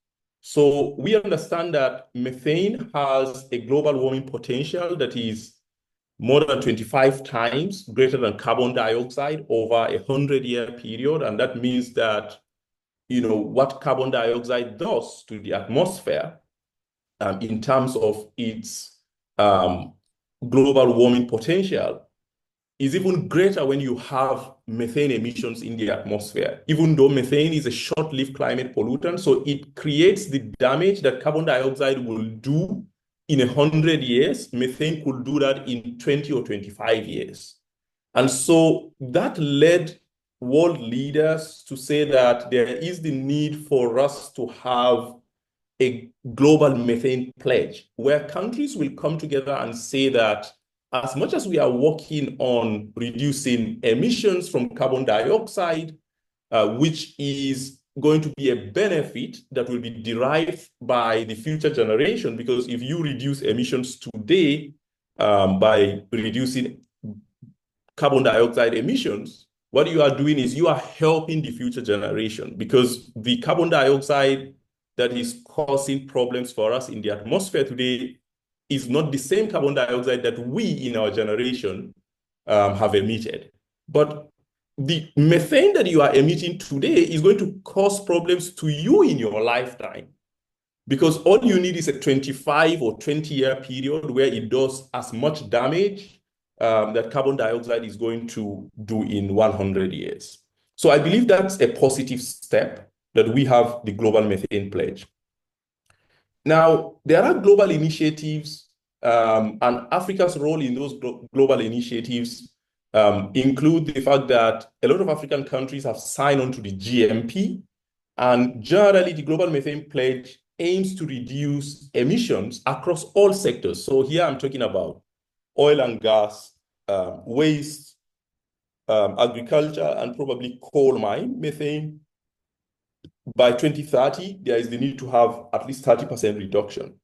So we understand that methane has a global warming potential that is more than 25 times greater than carbon dioxide over a 100-year period. And that means that, what carbon dioxide does to the atmosphere in terms of its global warming potential is even greater when you have methane emissions in the atmosphere, even though methane is a short-lived climate pollutant. So it creates the damage that carbon dioxide will do in 100 years. Methane could do that in 20 or 25 years. And so that led world leaders to say that there is the need for us to have a global methane pledge where countries will come together and say that as much as we are working on reducing emissions from carbon dioxide, which is going to be a benefit that will be derived by the future generation, because if you reduce emissions today by reducing carbon dioxide emissions, what you are doing is you are helping the future generation, because the carbon dioxide that is causing problems for us in the atmosphere today is not the same carbon dioxide that we in our generation have emitted. But the methane that you are emitting today is going to cause problems to you in your lifetime, because all you need is a 25 or 20-year period where it does as much damage that carbon dioxide is going to do in 100 years. So I believe that's a positive step that we have the Global Methane Pledge. Now, there are global initiatives, and Africa's role in those global initiatives include the fact that a lot of African countries have signed on to the GMP, and generally the Global Methane Pledge aims to reduce emissions across all sectors. So here I'm talking about oil and gas, waste, agriculture, and probably coal mine methane. By 2030, there is the need to have at least 30% reduction.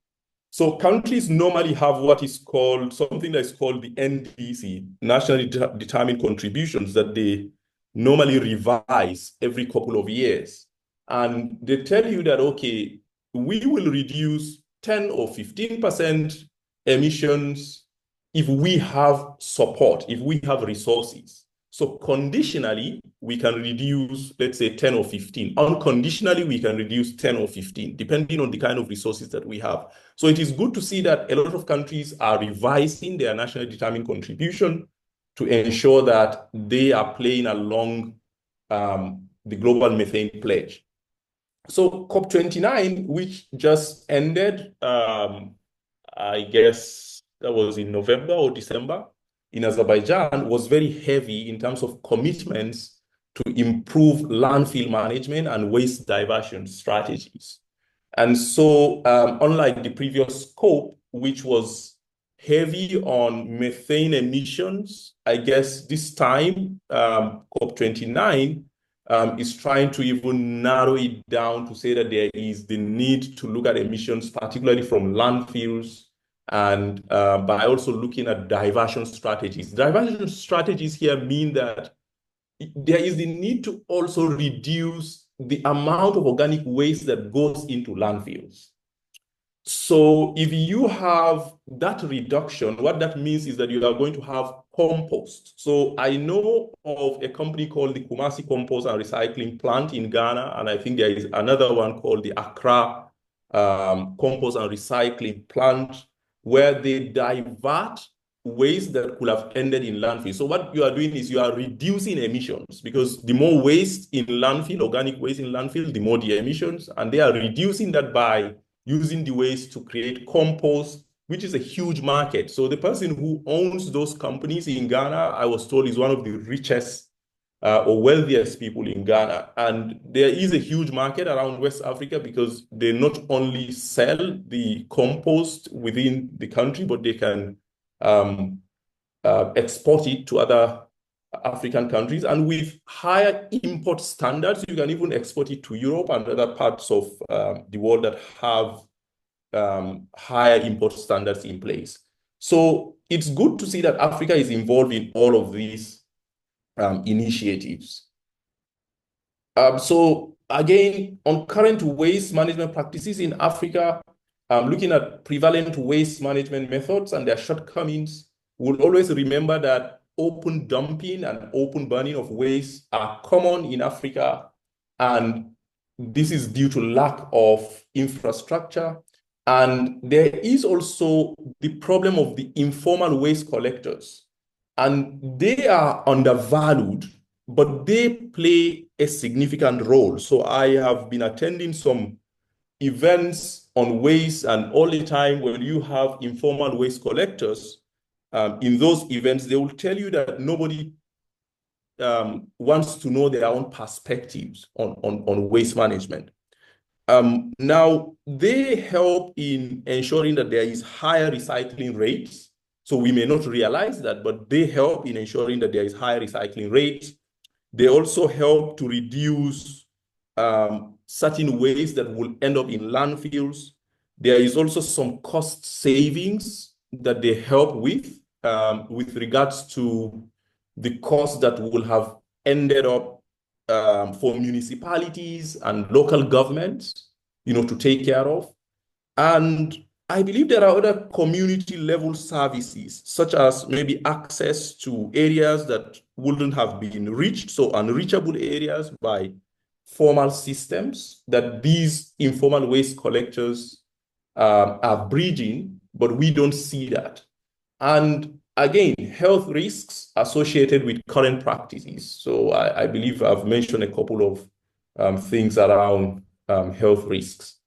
So countries normally have what is called, something that is called the NDC, Nationally Determined Contributions, that they normally revise every couple of years. And they tell you that, okay, we will reduce 10 or 15% emissions if we have support, if we have resources. So conditionally, we can reduce, let's say, 10 or 15. Unconditionally, we can reduce 10 or 15, depending on the kind of resources that we have. So it is good to see that a lot of countries are revising their nationally determined contribution to ensure that they are playing along the global methane pledge. So COP29, which just ended, I guess that was in November or December in Azerbaijan, was very heavy in terms of commitments to improve landfill management and waste diversion strategies. And so unlike the previous COP, which was heavy on methane emissions, I guess this time COP29 is trying to even narrow it down to say that there is the need to look at emissions, particularly from landfills, and by also looking at diversion strategies. Diversion strategies here mean that there is the need to also reduce the amount of organic waste that goes into landfills. So if you have that reduction, what that means is that you are going to have compost. So I know of a company called the Kumasi Compost and Recycling Plant in Ghana, and I think there is another one called the Accra Compost and Recycling Plant, where they divert waste that could have ended in landfill. So what you are doing is you are reducing emissions, because the more waste in landfill, organic waste in landfill, the more the emissions, and they are reducing that by using the waste to create compost, which is a huge market. So the person who owns those companies in Ghana, I was told, is one of the richest or wealthiest people in Ghana. And there is a huge market around West Africa, because they not only sell the compost within the country, but they can export it to other African countries. And with higher import standards, you can even export it to Europe and other parts of the world that have higher import standards in place. So it's good to see that Africa is involved in all of these initiatives. So again, on current waste management practices in Africa, looking at prevalent waste management methods and their shortcomings, we'll always remember that open dumping and open burning of waste are common in Africa, and this is due to lack of infrastructure. And there is also the problem of the informal waste collectors, and they are undervalued, but they play a significant role. So I have been attending some events on waste, and all the time when you have informal waste collectors, in those events, they will tell you that nobody wants to know their own perspectives on waste management. Now, they help in ensuring that there is higher recycling rates. So we may not realize that, but they help in ensuring that there is higher recycling rates. They also help to reduce certain waste that will end up in landfills. There is also some cost savings that they help with regards to the cost that will have ended up for municipalities and local governments, to take care of. And I believe there are other community level services, such as maybe access to areas that wouldn't have been reached, so unreachable areas by formal systems that these informal waste collectors are bridging, but we don't see that. And again, health risks associated with current practices. So I believe I've mentioned a couple of things around health risks.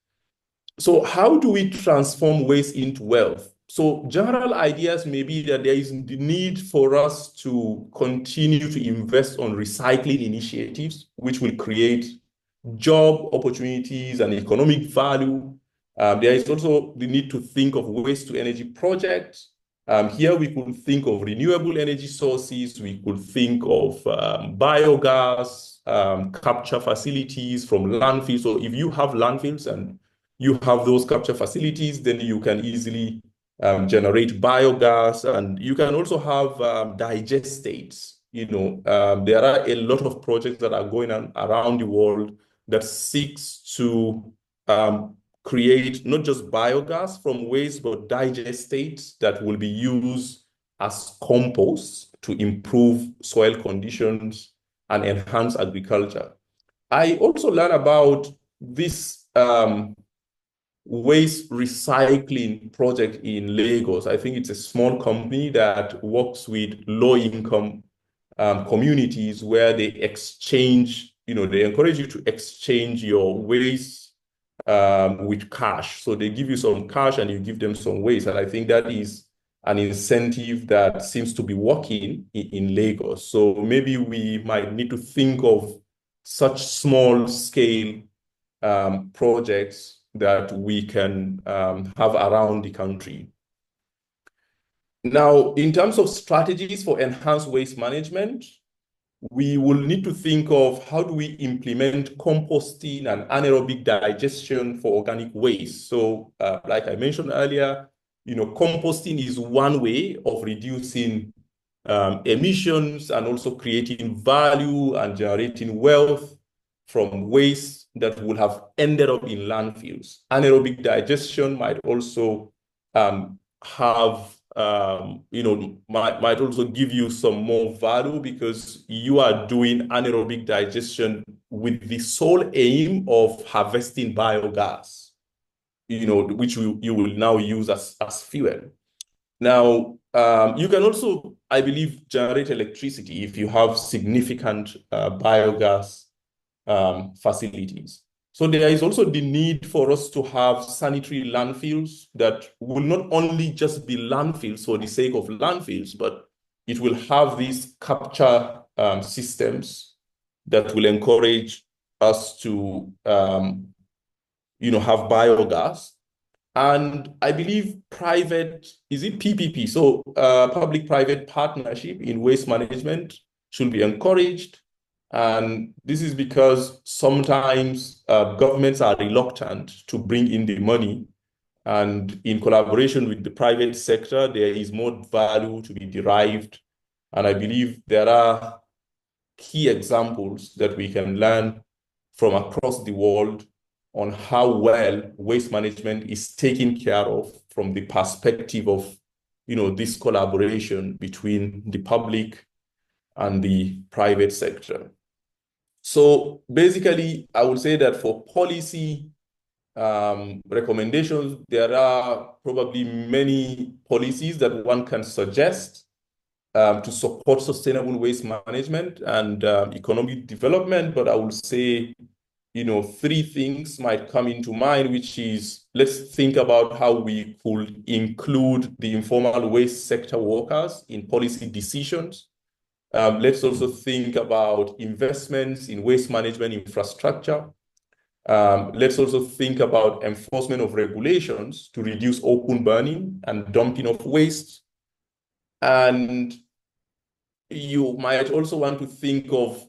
So how do we transform waste into wealth? So general ideas may be that there is the need for us to continue to invest on recycling initiatives, which will create job opportunities and economic value. There is also the need to think of waste to energy projects. Here we could think of renewable energy sources. We could think of biogas, capture facilities from landfills. So if you have landfills and you have those capture facilities, then you can easily generate biogas, and you can also have digestates. There are a lot of projects that are going on around the world that seeks to create not just biogas from waste, but digestates that will be used as compost to improve soil conditions and enhance agriculture. I also learned about this waste recycling project in Lagos. I think it's a small company that works with low-income communities where they exchange, they encourage you to exchange your waste with cash. So they give you some cash and you give them some waste. And I think that is an incentive that seems to be working in Lagos. So maybe we might need to think of such small scale projects that we can have around the country. Now, in terms of strategies for enhanced waste management, we will need to think of how do we implement composting and anaerobic digestion for organic waste. So like I mentioned earlier, composting is one way of reducing emissions and also creating value and generating wealth from waste that would have ended up in landfills. Anaerobic digestion might also might also give you some more value because you are doing anaerobic digestion with the sole aim of harvesting biogas, which you will now use as fuel. Now, you can also, I believe, generate electricity if you have significant biogas facilities. So there is also the need for us to have sanitary landfills that will not only just be landfills for the sake of landfills, but it will have these capture systems that will encourage us to, have biogas. And I believe PPP? So public-private partnership in waste management should be encouraged. And this is because sometimes governments are reluctant to bring in the money. And in collaboration with the private sector, there is more value to be derived. And I believe there are key examples that we can learn from across the world on how well waste management is taken care of from the perspective of, this collaboration between the public and the private sector. So basically, I would say that for policy recommendations, there are probably many policies that one can suggest to support sustainable waste management and economic development. But I would say, three things might come into mind, which is, let's think about how we could include the informal waste sector workers in policy decisions. Let's also think about investments in waste management infrastructure. Let's also think about enforcement of regulations to reduce open burning and dumping of waste. And you might also want to think of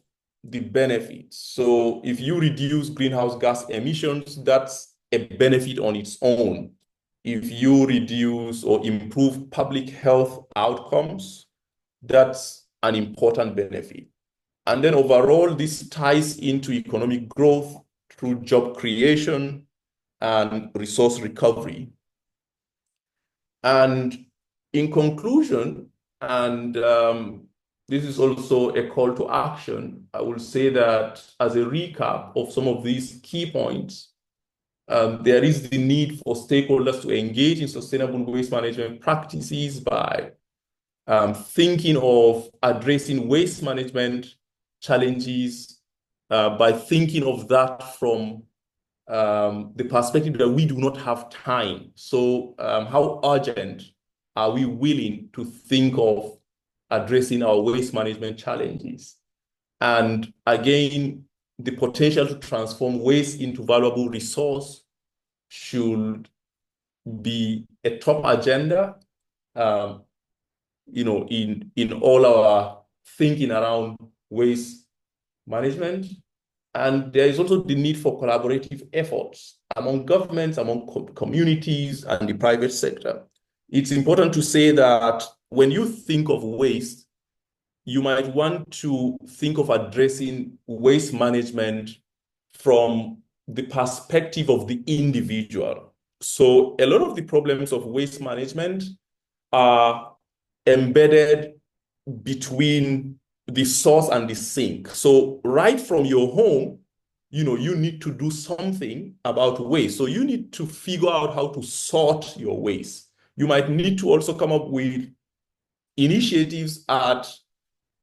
the benefits. So if you reduce greenhouse gas emissions, that's a benefit on its own. If you reduce or improve public health outcomes, that's an important benefit. And then overall, this ties into economic growth through job creation and resource recovery. And in conclusion, and this is also a call to action, I will say that as a recap of some of these key points, there is the need for stakeholders to engage in sustainable waste management practices by thinking of addressing waste management challenges by thinking of that from the perspective that we do not have time. So how urgent are we willing to think of addressing our waste management challenges? And again, the potential to transform waste into valuable resource should be a top agenda, in all our thinking around waste management. And there is also the need for collaborative efforts among governments, among communities, and the private sector. It's important to say that when you think of waste, you might want to think of addressing waste management from the perspective of the individual. So a lot of the problems of waste management are embedded between the source and the sink. So right from your home, you need to do something about waste. So you need to figure out how to sort your waste. You might need to also come up with initiatives at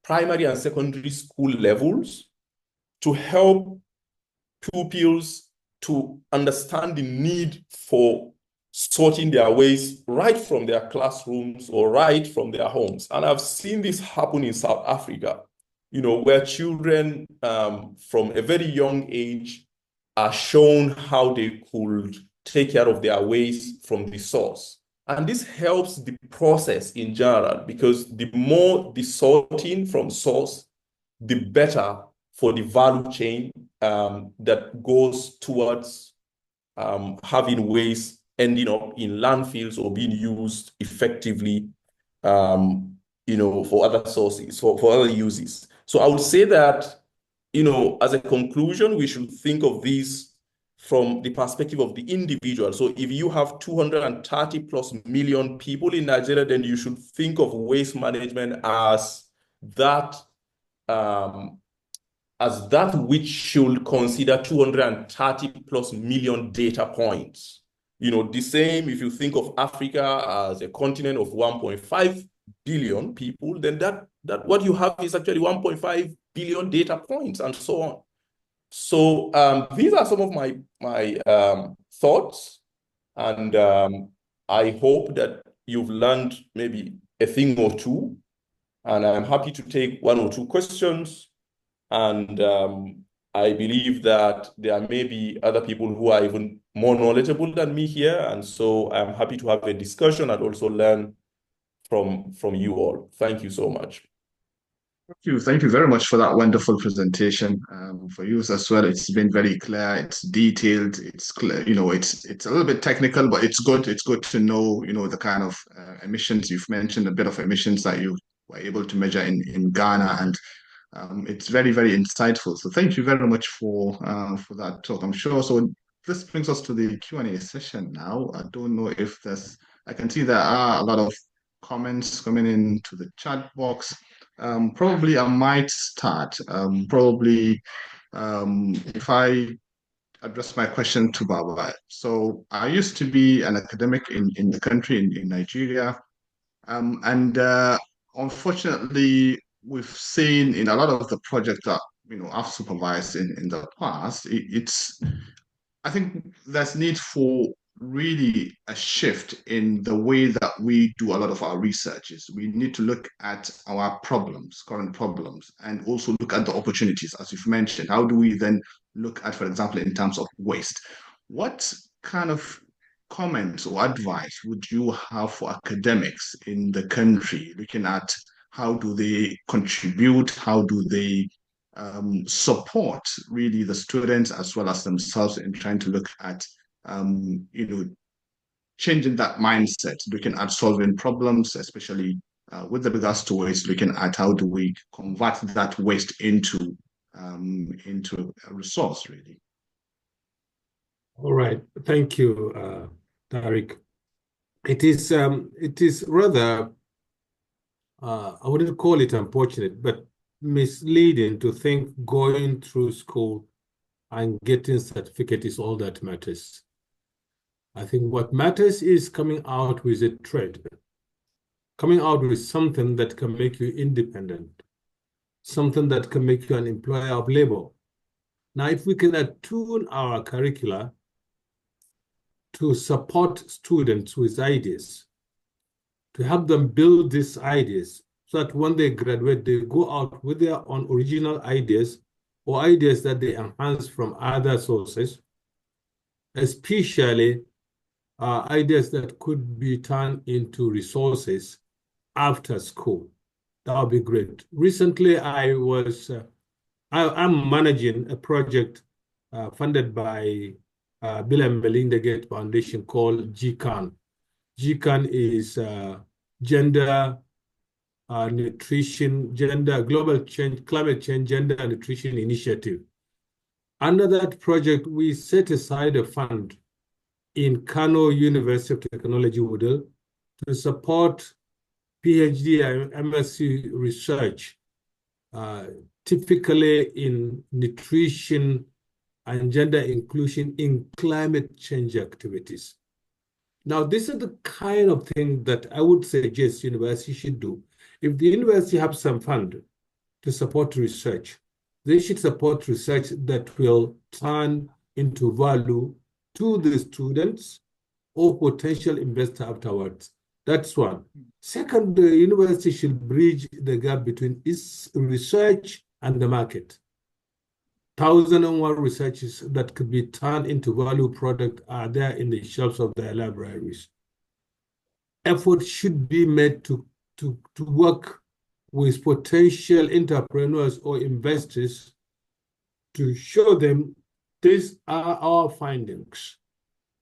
primary and secondary school levels to help pupils to understand the need for sorting their waste right from their classrooms or right from their homes. And I've seen this happen in South Africa, where children from a very young age are shown how they could take care of their waste from the source. And this helps the process in general, because the more the sorting from source, the better for the value chain that goes towards having waste ending up in landfills or being used effectively, for other sources, for other uses. So I would say that, as a conclusion, we should think of this from the perspective of the individual. So if you have 230 plus million people in Nigeria, then you should think of waste management as that which should consider 230 plus million data points. The same if you think of Africa as a continent of 1.5 billion people, then that what you have is actually 1.5 billion data points and so on. So these are some of my thoughts, and I hope that you've learned maybe a thing or two, and I'm happy to take one or two questions. And I believe that there may be other people who are even more knowledgeable than me here, and so I'm happy to have a discussion and also learn from you all. Thank you so much. Thank you very much for that wonderful presentation. For you as well, it's been very clear, it's detailed, it's clear, it's a little bit technical, but it's good. It's good to know, the kind of emissions you've mentioned, a bit of emissions that you were able to measure in Ghana, and it's very, very insightful. So thank you very much for that talk. I'm sure. So this brings us to the Q&A session now. I don't know if I can see there are a lot of comments coming into the chat box. Probably I might start. If I address my question to Baba. So I used to be an academic in the country, in Nigeria. And unfortunately, we've seen in a lot of the projects that I've supervised in the past, I think there's need for really a shift in the way that we do a lot of our researches. We need to look at our problems, current problems, and also look at the opportunities, as you've mentioned. How do we then look at, for example, in terms of waste? What kind of comments or advice would you have for academics in the country, looking at how do they contribute, how do they support really the students as well as themselves in trying to look at changing that mindset, looking at solving problems, especially with regards to waste, looking at how do we convert that waste into a resource, really. All right, thank you, Tariq. It is rather, I wouldn't call it unfortunate, but misleading to think going through school and getting certificate is all that matters. I think what matters is coming out with a trade, coming out with something that can make you independent, something that can make you an employer of labor. Now, if we can attune our curricula to support students with ideas, to help them build these ideas, so that when they graduate, they go out with their own original ideas or ideas that they enhance from other sources, especially ideas that could be turned into resources after school. That would be great. Recently, I'm managing a project funded by Bill and Melinda Gates Foundation called GCAN. GCAN is Gender, Nutrition, Global Change, Climate Change, Gender and Nutrition Initiative. Under that project, we set aside a fund in Kano University of Technology, Woodall, to support PhD and MSc research, typically in nutrition and gender inclusion in climate change activities. Now, this is the kind of thing that I would suggest university should do. If the university have some fund to support research, they should support research that will turn into value to the students or potential investor afterwards. That's one. Second, the university should bridge the gap between its research and the market. 1,001 researches that could be turned into value product are there in the shelves of their libraries. Effort should be made to work with potential entrepreneurs or investors to show them these are our findings.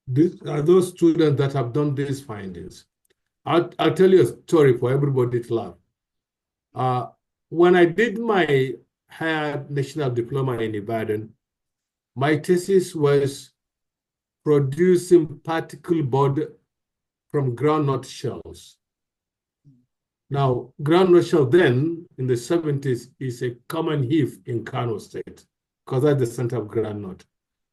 These are those students that have done these findings. I'll tell you a story for everybody to laugh. When I did my higher national diploma in Ibadan, my thesis was producing particle board from groundnut shells. Now, groundnut shell then, in the 70s, is a common heath in Kano State, because that's the center of groundnut.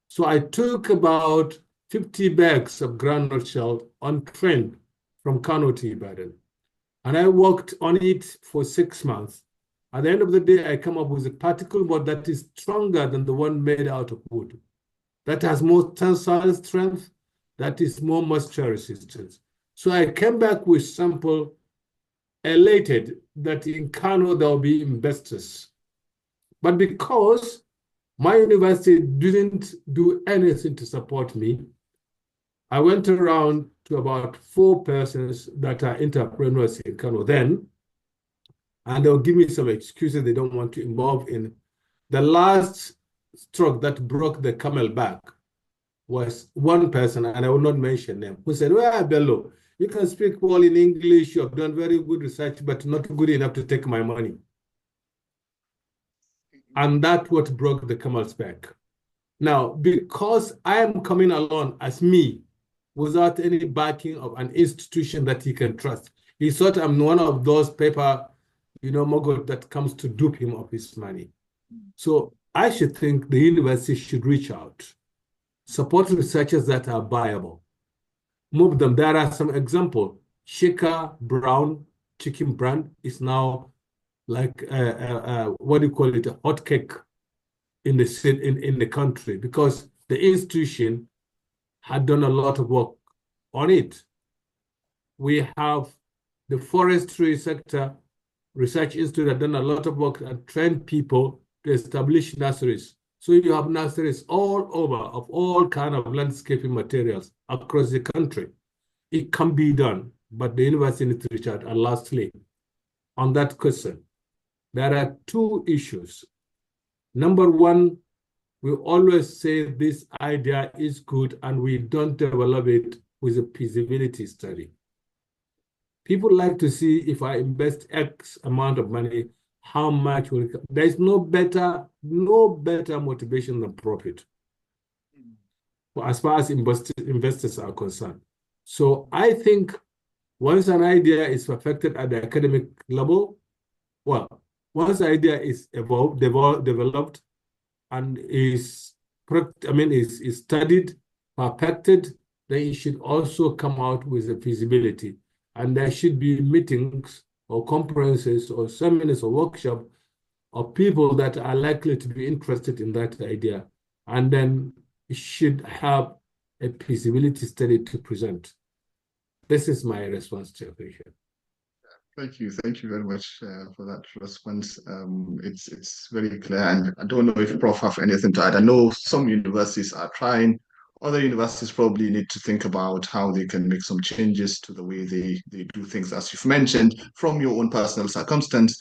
So I took about 50 bags of groundnut shell on train from Kano to Ibadan. And I worked on it for 6 months. At the end of the day, I come up with a particle board that is stronger than the one made out of wood, that has more tensile strength, that is more moisture resistance. So I came back with sample elated that in Kano there will be investors. But because my university didn't do anything to support me, I went around to about 4 persons that are entrepreneurs in Kano then, and they'll give me some excuses they don't want to involve in. The last stroke that broke the camel back was one person, and I will not mention them, who said, well, Bello, you can speak well in English, you have done very good research, but not good enough to take my money. And that's what broke the camel's back. Now, because I am coming along as me, without any backing of an institution that he can trust, he thought I'm one of those paper, mogul that comes to dupe him of his money. So I should think the university should reach out, support researchers that are viable, move them. There are some examples. Shaker Brown chicken brand is now like what do you call it, a hot cake in the country, because the institution had done a lot of work on it. We have the forestry sector research institute that done a lot of work and trained people to establish nurseries. So you have nurseries all over of all kinds of landscaping materials across the country. It can be done, but the university needs to reach out. And lastly, on that question, there are 2 issues. Number one, we always say this idea is good and we don't develop it with a feasibility study. People like to see if I invest X amount of money, how much will it come? There's no better motivation than profit as far as investors are concerned. So I think once an idea is perfected at the academic level, well, once the idea is developed and is studied, perfected, then it should also come out with a feasibility. And there should be meetings or conferences or seminars or workshops of people that are likely to be interested in that idea. And then it should have a feasibility study to present. This is my response to your question. Thank you very much for that response. It's very clear, and I don't know if Prof have anything to add. I know some universities are trying. Other universities probably need to think about how they can make some changes to the way they do things. As you've mentioned, from your own personal circumstance,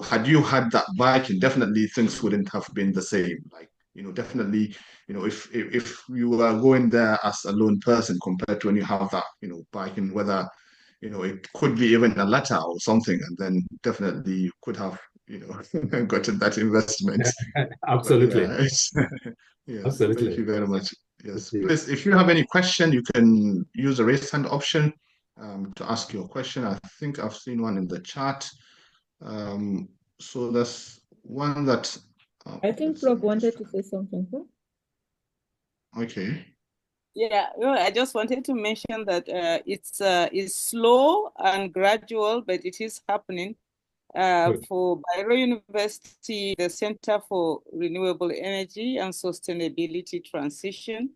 had you had that backing, definitely things wouldn't have been the same. Like, definitely, if you are going there as a lone person compared to when you have that, backing, whether it could be even a letter or something, and then definitely you could have, gotten that investment. Absolutely. Yeah, Absolutely. Thank you very much. Yes, please, if you have any question, you can use the raise hand option to ask your question. I think I've seen one in the chat. So there's one that... I think Prof wanted to say something, huh? Okay. Yeah, I just wanted to mention that it's slow and gradual, but it is happening. For Bello University, the Center for Renewable Energy and Sustainability Transition,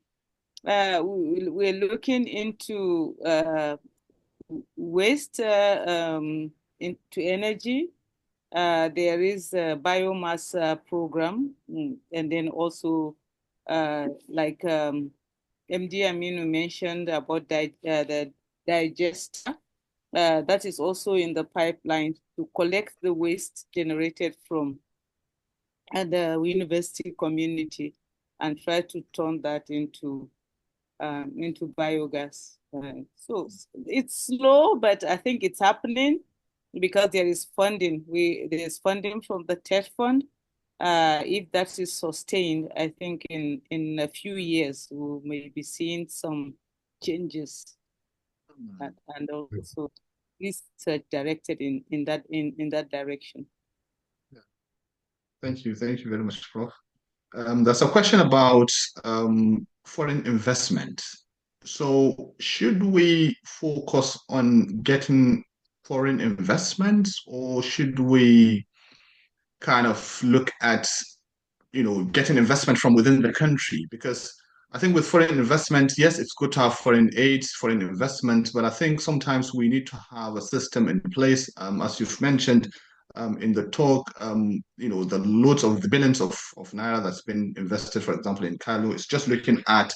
we're looking into waste into energy. There is a biomass program, and then also like MD Aminu mentioned about the digester. That is also in the pipeline to collect the waste generated from the university community and try to turn that into biogas. So it's slow, but I think it's happening because there is funding. There's funding from the TED Fund. If that is sustained, I think in a few years we may be seeing some changes, and also research directed in that direction. Thank you very much, Prof. There's a question about foreign investment. So should we focus on getting foreign investments, or should we kind of look at, getting investment from within the country? Because I think with foreign investment, yes, it's good to have foreign aid, foreign investment, but I think sometimes we need to have a system in place, as you've mentioned in the talk, the loads of the billions of naira that's been invested, for example, in Kalu. It's just looking at,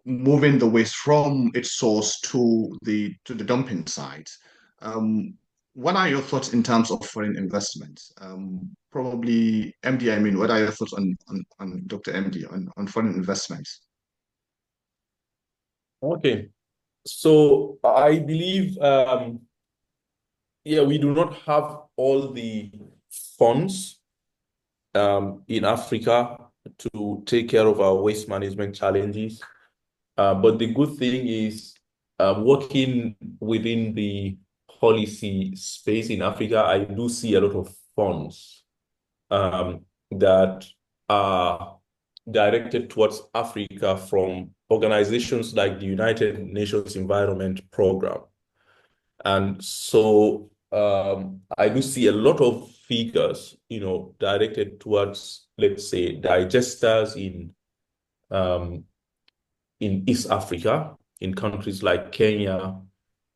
moving the waste from its source to the dumping site. What are your thoughts in terms of foreign investments? Probably MD, I mean, what are your thoughts on Dr. MD on foreign investments? Okay. So I believe, we do not have all the funds in Africa to take care of our waste management challenges. But the good thing is, working within the policy space in Africa, I do see a lot of funds that are directed towards Africa from organizations like the United Nations Environment Program. And so I do see a lot of figures, directed towards, let's say, digesters in East Africa, in countries like Kenya,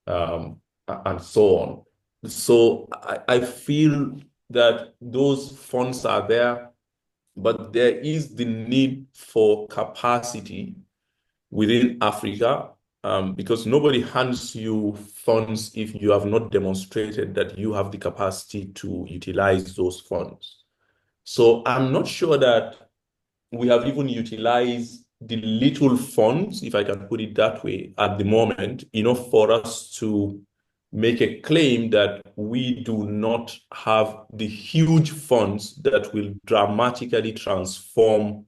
and so on. So I feel that those funds are there, but there is the need for capacity within Africa, because nobody hands you funds if you have not demonstrated that you have the capacity to utilize those funds. So I'm not sure that we have even utilized the little funds, if I can put it that way, at the moment, enough for us to make a claim that we do not have the huge funds that will dramatically transform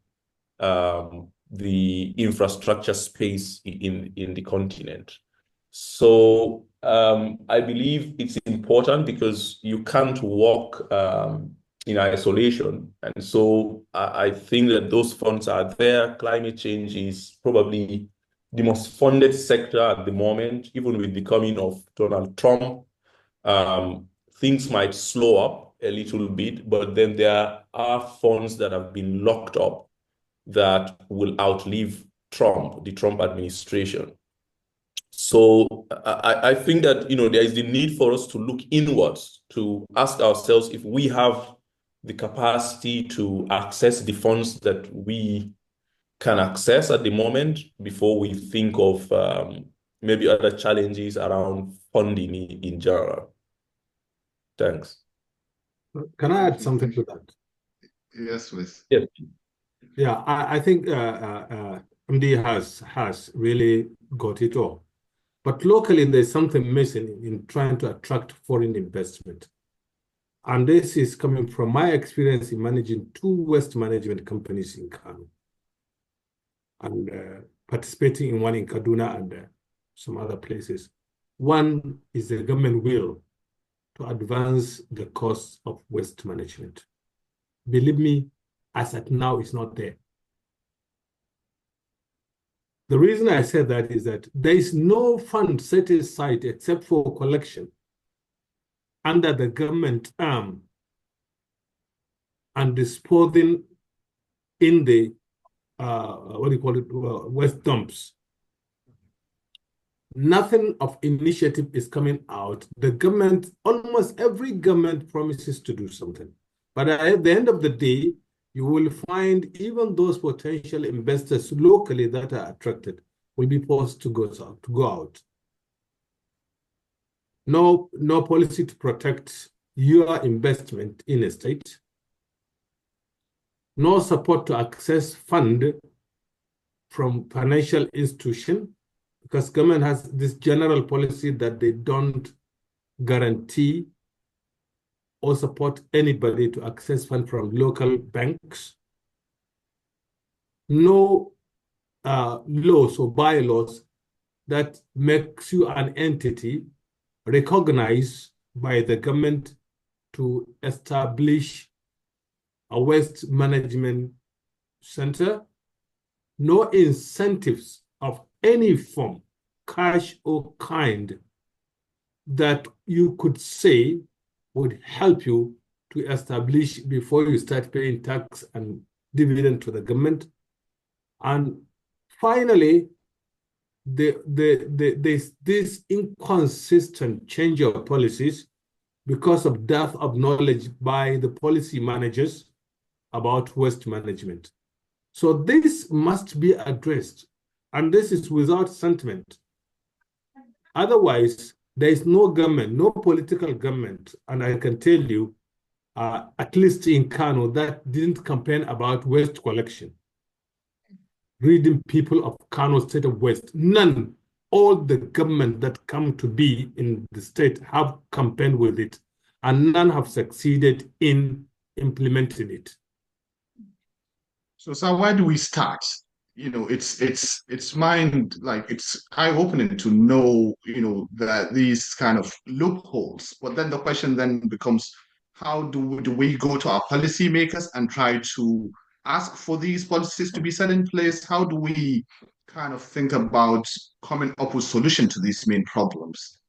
the infrastructure space in the continent. So I believe it's important because you can't walk in isolation. And so I think that those funds are there. Climate change is probably the most funded sector at the moment, even with the coming of Donald Trump. Things might slow up a little bit, but then there are funds that have been locked up that will outlive Trump, the Trump administration. So I think that, there is the need for us to look inwards, to ask ourselves if we have the capacity to access the funds that we can access at the moment before we think of maybe other challenges around funding in general. Thanks. Can I add something to that? Yes, please. Yes. Yeah, I think MD has really got it all. But locally, there's something missing in trying to attract foreign investment. And this is coming from my experience in managing 2 waste management companies in Kano, and participating in one in Kaduna and some other places. One is the government will to advance the cost of waste management. Believe me, as at now, it's not there. The reason I said that is that there is no fund set aside except for collection under the government arm and disposing in the waste dumps. Nothing of initiative is coming out. The government, almost every government promises to do something. But at the end of the day, you will find even those potential investors locally that are attracted will be forced to go out. No policy to protect your investment in a state. No support to access fund from financial institution, because government has this general policy that they don't guarantee or support anybody to access fund from local banks. No laws or bylaws that makes you an entity recognized by the government to establish a waste management center. No incentives of any form, cash or kind, that you could say would help you to establish before you start paying tax and dividend to the government. And finally, there's this inconsistent change of policies because of dearth of knowledge by the policy managers about waste management. So this must be addressed, and this is without sentiment. Otherwise, there is no government, no political government, and I can tell you, at least in Kano, that didn't campaign about waste collection. Reading people of Kano State of Waste, none, all the government that come to be in the state have campaigned with it, and none have succeeded in implementing it. So, sir, where do we start? You know, it's eye-opening to know, that these kind of loopholes. But then the question then becomes, how do we go to our policymakers and try to ask for these policies to be set in place? How do we kind of think about coming up with solution to these main problems?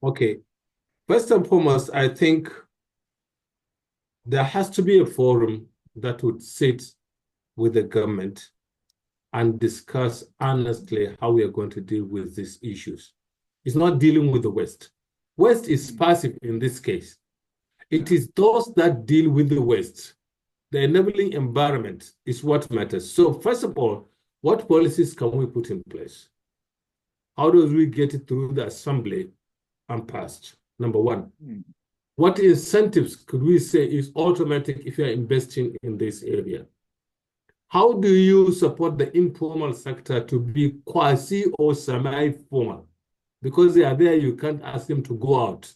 Okay. First and foremost, I think there has to be a forum that would sit with the government and discuss honestly how we are going to deal with these issues. It's not dealing with the West. West is passive in this case. It is those that deal with the West. The enabling environment is what matters. So first of all, what policies can we put in place? How do we get it through the assembly and passed? Number one. What incentives could we say is automatic if you're investing in this area? How do you support the informal sector to be quasi or semi-formal? Because they are there, you can't ask them to go out.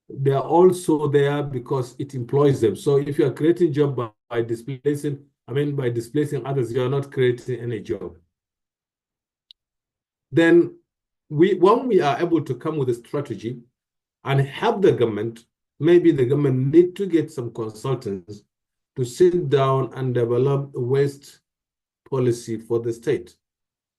They are also there because it employs them. So if you are creating job by displacing others, you are not creating any job. Then when we are able to come with a strategy and help the government, maybe the government need to get some consultants to sit down and develop a waste policy for the state.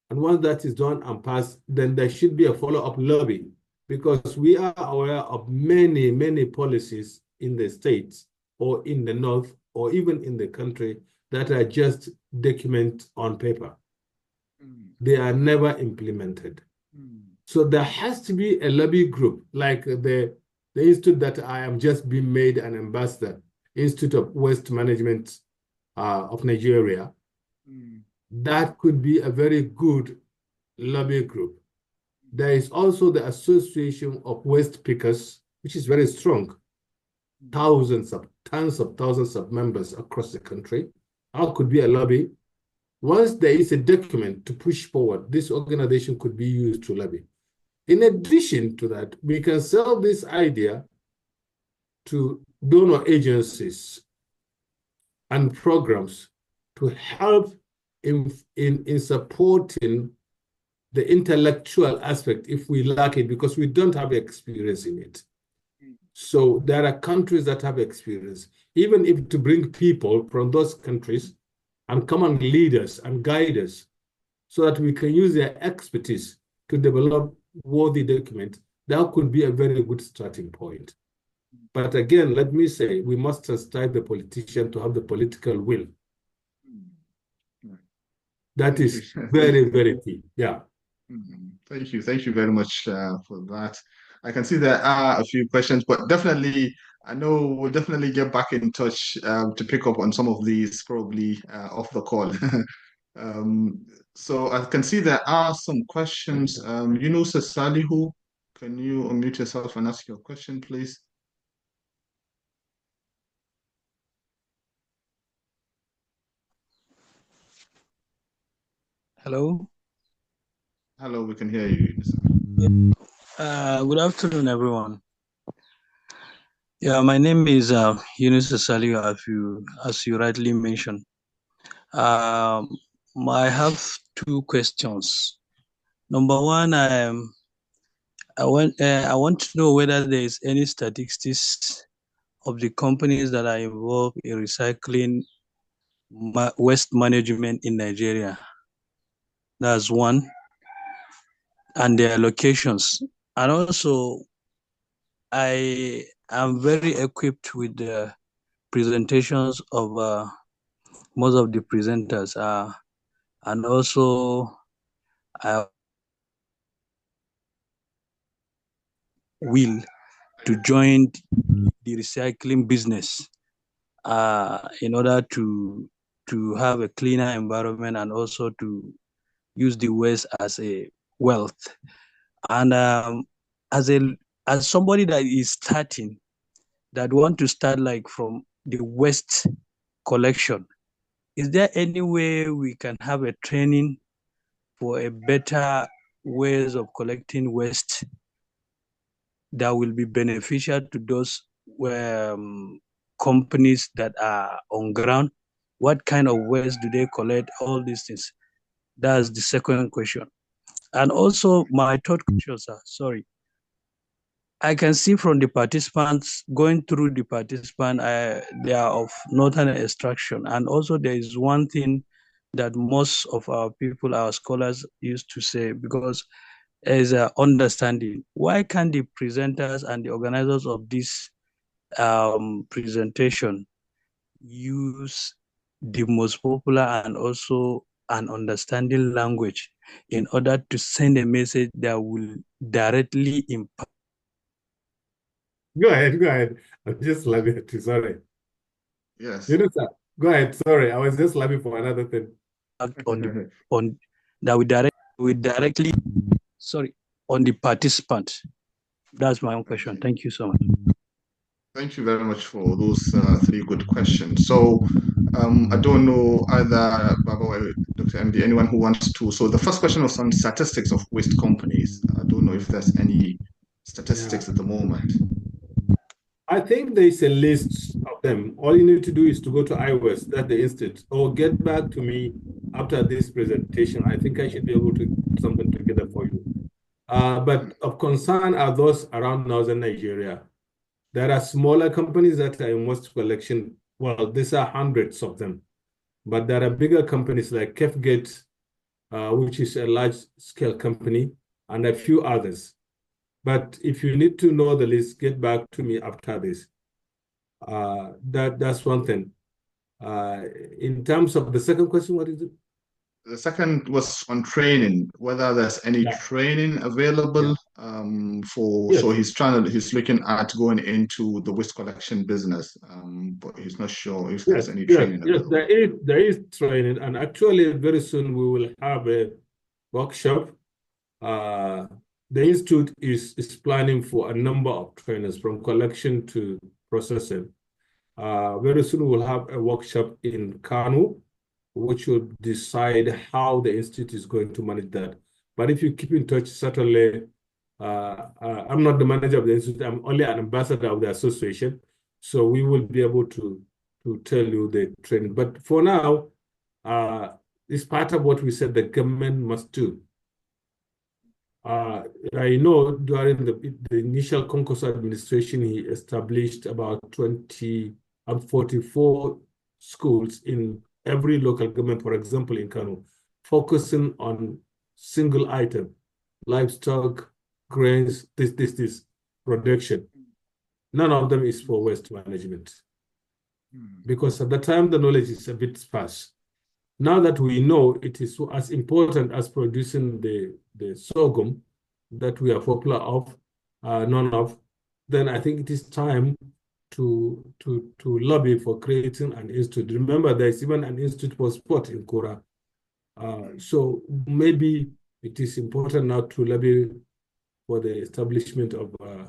And once that is done and passed, then there should be a follow-up lobby, because we are aware of many, many policies in the states or in the north or even in the country that are just documents on paper. They are never implemented. So there has to be a lobby group, like the institute that I am just being made an ambassador, Institute of Waste Management of Nigeria. That could be a very good lobby group. There is also the Association of Waste Pickers, which is very strong. Tens of thousands of members across the country. How could be a lobby? Once there is a document to push forward, this organization could be used to lobby. In addition to that, we can sell this idea to donor agencies and programs to help in supporting the intellectual aspect if we lack it, because we don't have experience in it. So there are countries that have experience. Even if to bring people from those countries and come and lead us and guide us so that we can use their expertise to develop worthy documents. That could be a very good starting point. But again, let me say, we must sensitize the politician to have the political will. That is very, very key. Yeah. Thank you. Thank you very much for that. I can see there are a few questions, but definitely, I know we'll definitely get back in touch to pick up on some of these probably off the call. So I can see there are some questions. Yunus Salihu, can you unmute yourself and ask your question, please? Hello. Hello, we can hear you. Good afternoon, everyone. Yeah, my name is Yunus Saliu, as you rightly mentioned. I have two questions. Number one, I want to know whether there is any statistics of the companies that are involved in recycling waste management in Nigeria. That's one, and their locations. And also, I am very equipped with the presentations of most of the presenters, and also I will to join the recycling business in order to have a cleaner environment and also to use the waste as a wealth. And as somebody that is starting, that want to start like from the waste collection, is there any way we can have a training for a better ways of collecting waste that will be beneficial to those companies that are on ground? What kind of waste do they collect? All these things. That's the second question. And also my third question, sir, sorry. I can see from the participants, going through the participant, they are of northern extraction. And also there is one thing that most of our people, our scholars used to say, because as an understanding, why can't the presenters and the organizers of this presentation use the most popular and also an understanding language in order to send a message that will directly impact? Go ahead. I'm just laughing at you, sorry. Yes. You know, sir, go ahead, sorry. I was just laughing for another thing. on that we directly, sorry, on the participant. That's my own question. Thank you so much. Thank you very much for those three good questions. So I don't know either Baba or Dr. MD, anyone who wants to. So the first question was on statistics of waste companies. I don't know if there's any statistics at the moment. I think there is a list of them. All you need to do is to go to iWest, that's the institute, or get back to me after this presentation. I think I should be able to put something together for you. But of concern are those around northern Nigeria. There are smaller companies that are in waste collection. Well, these are hundreds of them. But there are bigger companies like Kefgate, which is a large-scale company, and a few others. But if you need to know the list, get back to me after this. That's one thing. In terms of the second question, what is it? The second was on training, whether there's any training available for. Yes. So he's looking at going into the waste collection business, but he's not sure if there's any training available. Yes, there is training, and actually very soon we will have a workshop. The institute is planning for a number of trainers from collection to processing. Very soon we'll have a workshop in Kano, which will decide how the institute is going to manage that. But if you keep in touch, certainly, I'm not the manager of the institute, I'm only an ambassador of the association. So we will be able to tell you the training. But for now, it's part of what we said the government must do. I know during the initial Concourse administration, he established about 44 schools in every local government, for example, in Kano. focusing on single item, livestock, grains, this production. None of them is for waste management. Because at the time, the knowledge is a bit sparse. Now that we know it is as important as producing the sorghum that we are popular of, none of, then I think it is time to lobby for creating an institute. Remember, there's even an institute for sport in Kora. So maybe it is important now to lobby for the establishment of a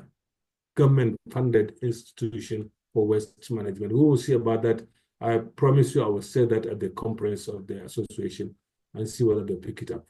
government-funded institution for waste management. We will see about that. I promise you I will say that at the conference of the association and see whether they'll pick it up.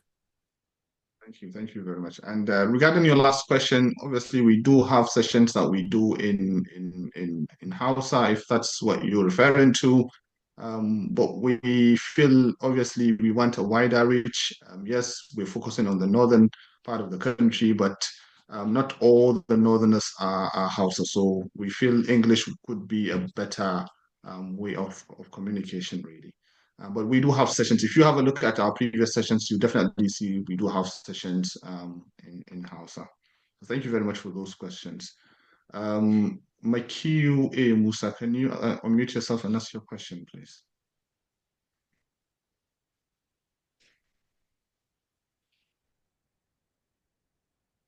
Thank you very much. And regarding your last question, obviously we do have sessions that we do in Hausa, if that's what you're referring to. But we feel obviously we want a wider reach. Yes, we're focusing on the northern part of the country, but not all the northerners are Hausa. So we feel English could be a better way of communication, really. But we do have sessions. If you have a look at our previous sessions, you definitely see we do have sessions in Hausa. So thank you very much for those questions. Makiu A. Musa, can you unmute yourself and ask your question, please?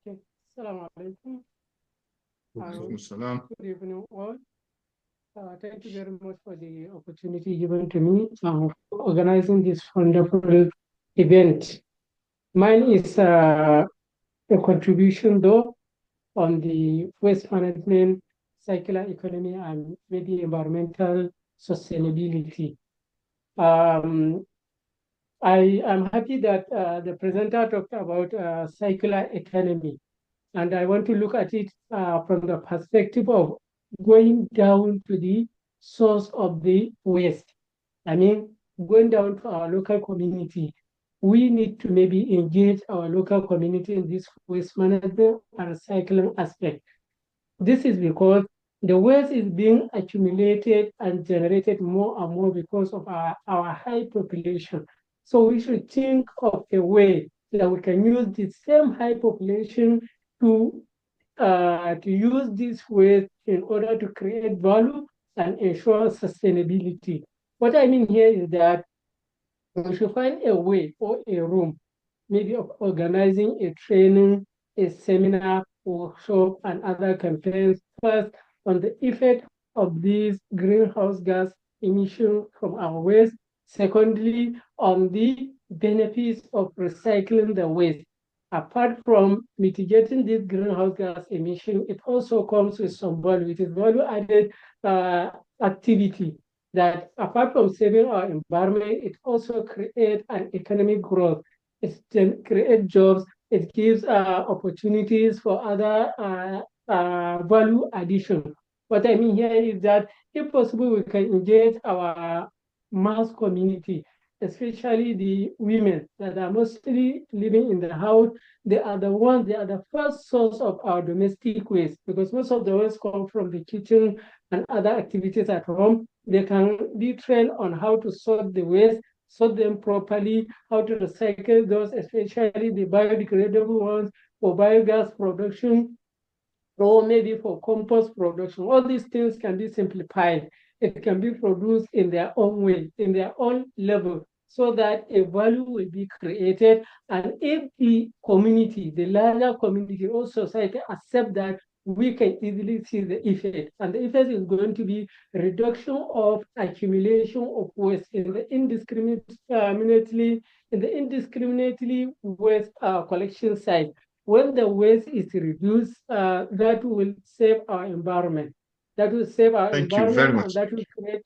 Okay. Assalamu alaikum. Good evening, all. Thank you very much for the opportunity given to me for organizing this wonderful event. Mine is a contribution, though, on the waste management, circular economy, and maybe environmental sustainability. I am happy that the presenter talked about circular economy, and I want to look at it from the perspective of going down to the source of the waste. I mean, going down to our local community. We need to maybe engage our local community in this waste management and recycling aspect. This is because the waste is being accumulated and generated more and more because of our high population. So we should think of a way that we can use the same high population to use this waste in order to create value and ensure sustainability. What I mean here is that we should find a way or a room, maybe of organizing a training, a seminar, workshop, and other campaigns, first on the effect of these greenhouse gas emissions from our waste, secondly, on the benefits of recycling the waste. Apart from mitigating this greenhouse gas emission, it also comes with some value. It is value-added activity that, apart from saving our environment, it also creates an economic growth. It creates jobs. It gives opportunities for other value addition. What I mean here is that, if possible, we can engage our mass community, especially the women that are mostly living in the house. They are the first source of our domestic waste, because most of the waste come from the kitchen and other activities at home. They can be trained on how to sort the waste, sort them properly, how to recycle those, especially the biodegradable ones for biogas production, or maybe for compost production. All these things can be simplified. It can be produced in their own way, in their own level, so that a value will be created. And if the community, the larger community or society accept that, we can easily see the effect. And the effect is going to be reduction of accumulation of waste in the indiscriminately waste collection site. When the waste is reduced, that will save our environment. That will save our Thank environment. you very much. And that will create.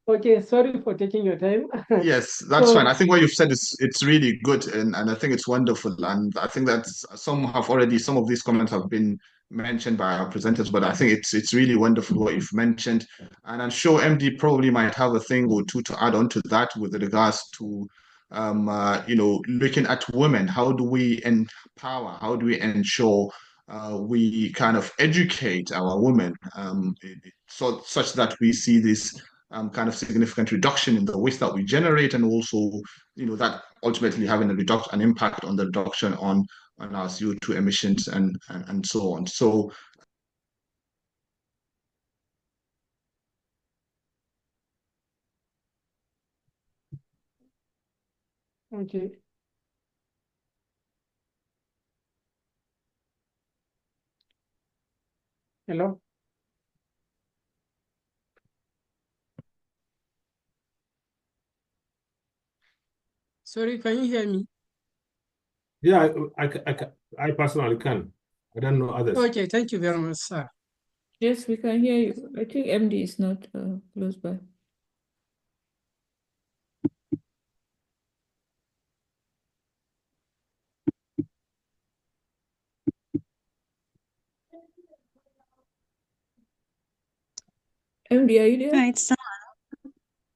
Okay, sorry for taking your time. Yes, that's fine. I think what you've said is it's really good, and I think it's wonderful. And I think that some of these comments have been mentioned by our presenters, but I think it's really wonderful what you've mentioned. And I'm sure MD probably might have a thing or two to add on to that with regards to looking at women. How do we empower? How do we ensure we kind of educate our women such that we see this kind of significant reduction in the waste that we generate, and also, that ultimately having an impact on the reduction on our CO2 emissions and so on. So okay. Hello. Sorry, can you hear me? Yeah, I personally can. I don't know others. Okay, thank you very much, sir. Yes, we can hear you. I think MD is not close by. MD, are you there? Right, so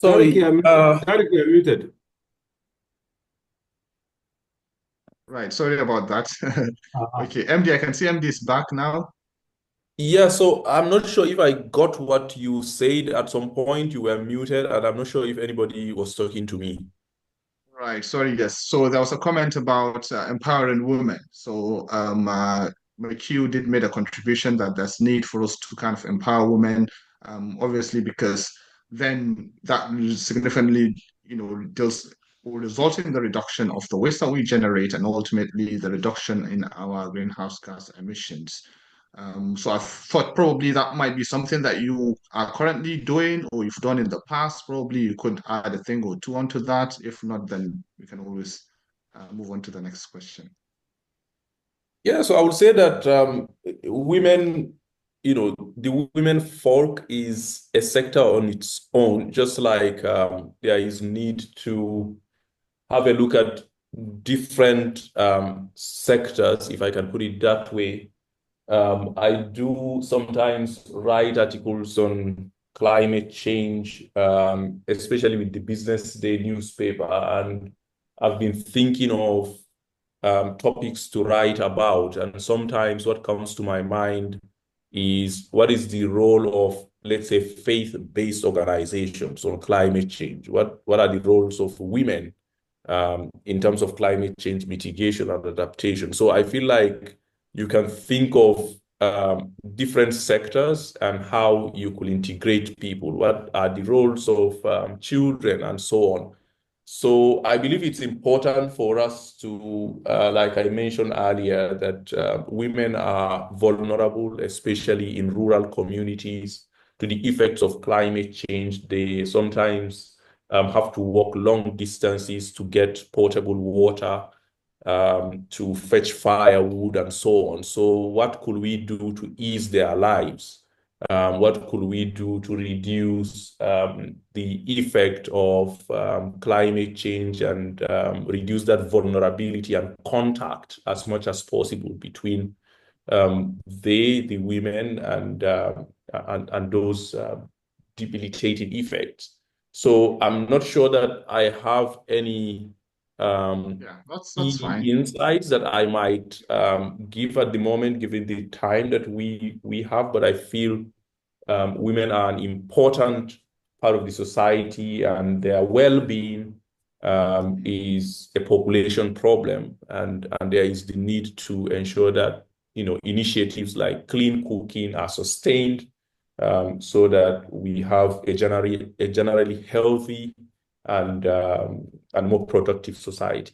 Sorry. Tarek, you're muted. right, sorry about that. Okay, MD, I can see MD is back now. Yeah, so I'm not sure if I got what you said. At some point you were muted, and I'm not sure if anybody was talking to me. Right, sorry, yes. So there was a comment about empowering women. So McHugh did make a contribution that there's need for us to kind of empower women, obviously, because then that will significantly, will result in the reduction of the waste that we generate, and ultimately the reduction in our greenhouse gas emissions. So I thought probably that might be something that you are currently doing or you've done in the past. Probably you could add a thing or two onto that. If not, then we can always move on to the next question. Yeah, so I would say that women, the women folk is a sector on its own, just like there is need to have a look at different sectors, if I can put it that way. I do sometimes write articles on climate change, especially with the Business Day newspaper, and I've been thinking of topics to write about. And sometimes what comes to my mind is what is the role of, let's say, faith-based organizations on climate change? What are the roles of women in terms of climate change mitigation and adaptation? So I feel like you can think of different sectors and how you could integrate people. What are the roles of children and so on? So I believe it's important for us to, like I mentioned earlier, that women are vulnerable, especially in rural communities, to the effects of climate change. They sometimes have to walk long distances to get potable water, to fetch firewood and so on. So what could we do to ease their lives? What could we do to reduce the effect of climate change and reduce that vulnerability and contact as much as possible between the women and those debilitating effects? So I'm not sure that I have any that's fine. insights that I might give at the moment, given the time that we have, but I feel women are an important part of the society, and their well-being is a population problem, and there is the need to ensure that initiatives like clean cooking are sustained, so that we have a generally healthy and more productive society.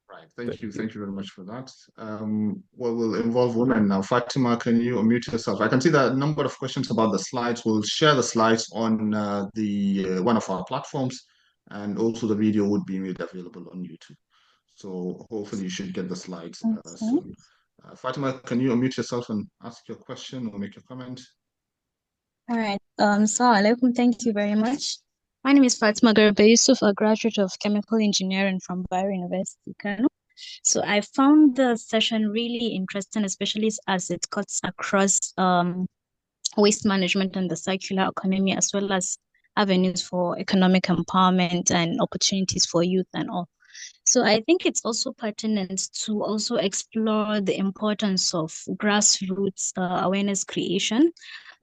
Right. Thank you. Thank you very much for that. Well, we'll involve women now. Fatima, can you unmute yourself? I can see that a number of questions about the slides. We'll share the slides on the one of our platforms, and also the video would be made available on YouTube. So hopefully you should get the slides soon. Fatima, can you unmute yourself and ask your question or make your comment? All right. Assalamu alaikum. Thank you very much. My name is Fatima Garba Yusuf, a graduate of chemical engineering from Bayero University, Kano. So I found the session really interesting, especially as it cuts across waste management and the circular economy, as well as avenues for economic empowerment and opportunities for youth and all. So I think it's also pertinent to also explore the importance of grassroots awareness creation,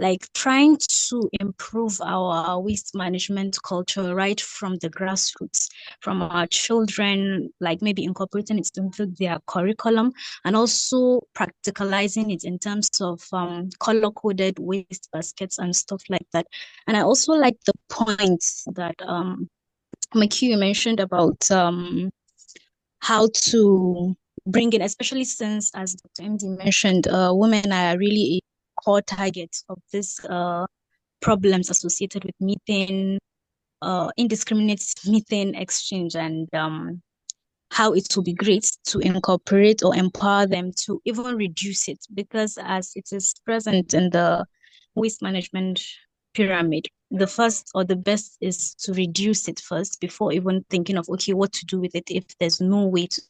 like trying to improve our waste management culture right from the grassroots, from our children, like maybe incorporating it into their curriculum and also practicalizing it in terms of color-coded waste baskets and stuff like that. And I also like the points that McHugh mentioned about how to bring in, especially since, as Dr. MD mentioned, women are really a core target of this problems associated with methane, indiscriminate methane exchange, and how it will be great to incorporate or empower them to even reduce it, because as it is present in the waste management pyramid, the first or the best is to reduce it first before even thinking of, okay, what to do with it if there's no way to.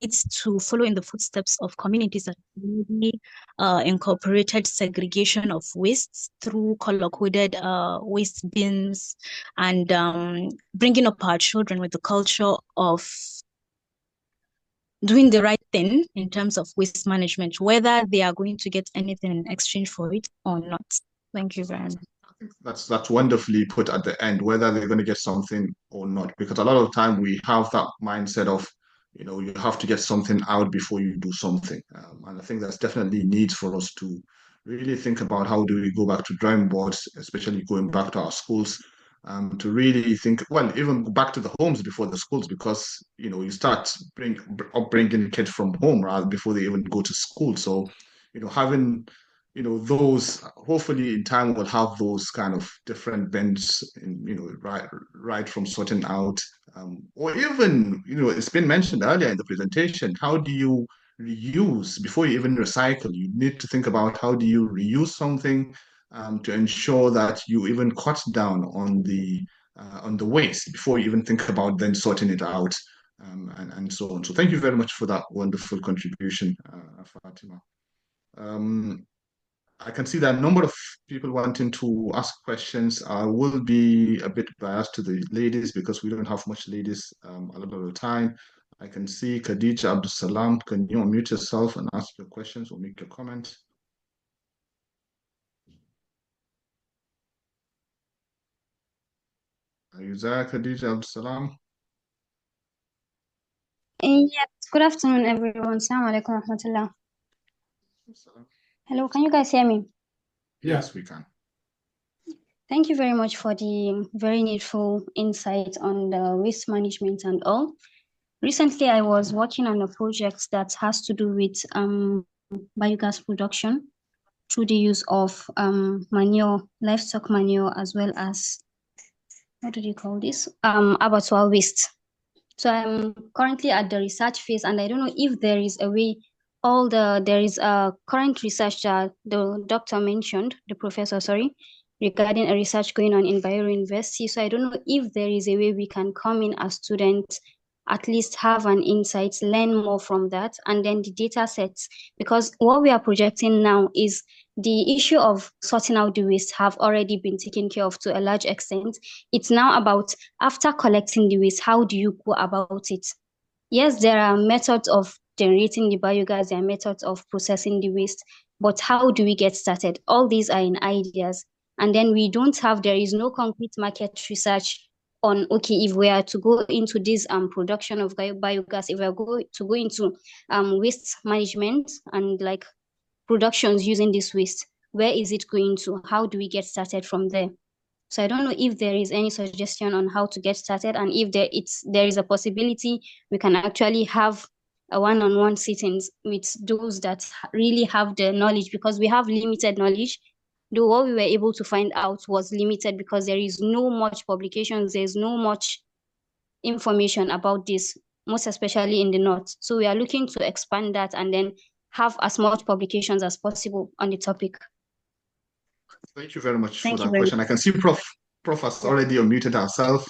It's to follow in the footsteps of communities that really incorporated segregation of wastes through color-coded waste bins, and bringing up our children with the culture of doing the right thing in terms of waste management, whether they are going to get anything in exchange for it or not. Thank you very much. That's wonderfully put at the end, whether they're going to get something or not, because a lot of the time we have that mindset of, you have to get something out before you do something. And I think that's definitely needs for us to really think about how do we go back to drawing boards, especially going back to our schools, to really think, well, even go back to the homes before the schools, because, you start bringing kids from home rather before they even go to school. So, having those, hopefully in time we'll have those kind of different bends in, right from sorting out, or even, it's been mentioned earlier in the presentation, how do you reuse before you even recycle? You need to think about how do you reuse something, to ensure that you even cut down on the waste before you even think about then sorting it out, and so on. So thank you very much for that wonderful contribution, Fatima. I can see that a number of people wanting to ask questions. I will be a bit biased to the ladies because we don't have much ladies a lot of the time. I can see Khadija Abdul Salam. Can you unmute yourself and ask your questions or make your comment? Are you there, Khadija Abdul Salam? Yes, good afternoon, everyone. Assalamu alaikum wa rahmatullah. Hello, can you guys hear me? Yes, we can. Thank you very much for the very needful insight on the waste management and all. Recently, I was working on a project that has to do with biogas production through the use of manure, livestock manure, as well as, what do you call this? Abattoir waste. So I'm currently at the research phase, and I don't know if there is a way, there is a current research that the doctor mentioned, the professor, sorry, regarding a research going on in Bayero University. So I don't know if there is a way we can come in as students, at least have an insight, learn more from that, and then the data sets, because what we are projecting now is the issue of sorting out the waste have already been taken care of to a large extent. It's now about, after collecting the waste, how do you go about it? Yes, there are methods of generating the biogas, there are methods of processing the waste, but how do we get started? All these are in ideas. And then there is no concrete market research on, okay, if we are to go into this production of biogas, if we are to go into waste management and like productions using this waste, where is it going to? How do we get started from there? So I don't know if there is any suggestion on how to get started, and if there is a possibility we can actually have a one-on-one sittings with those that really have the knowledge, because we have limited knowledge. Though what we were able to find out was limited because there is no much publications, there's no much information about this, most especially in the north. So we are looking to expand that and then have as much publications as possible on the topic. Thank you very much for that question. I can see Prof has already unmuted herself.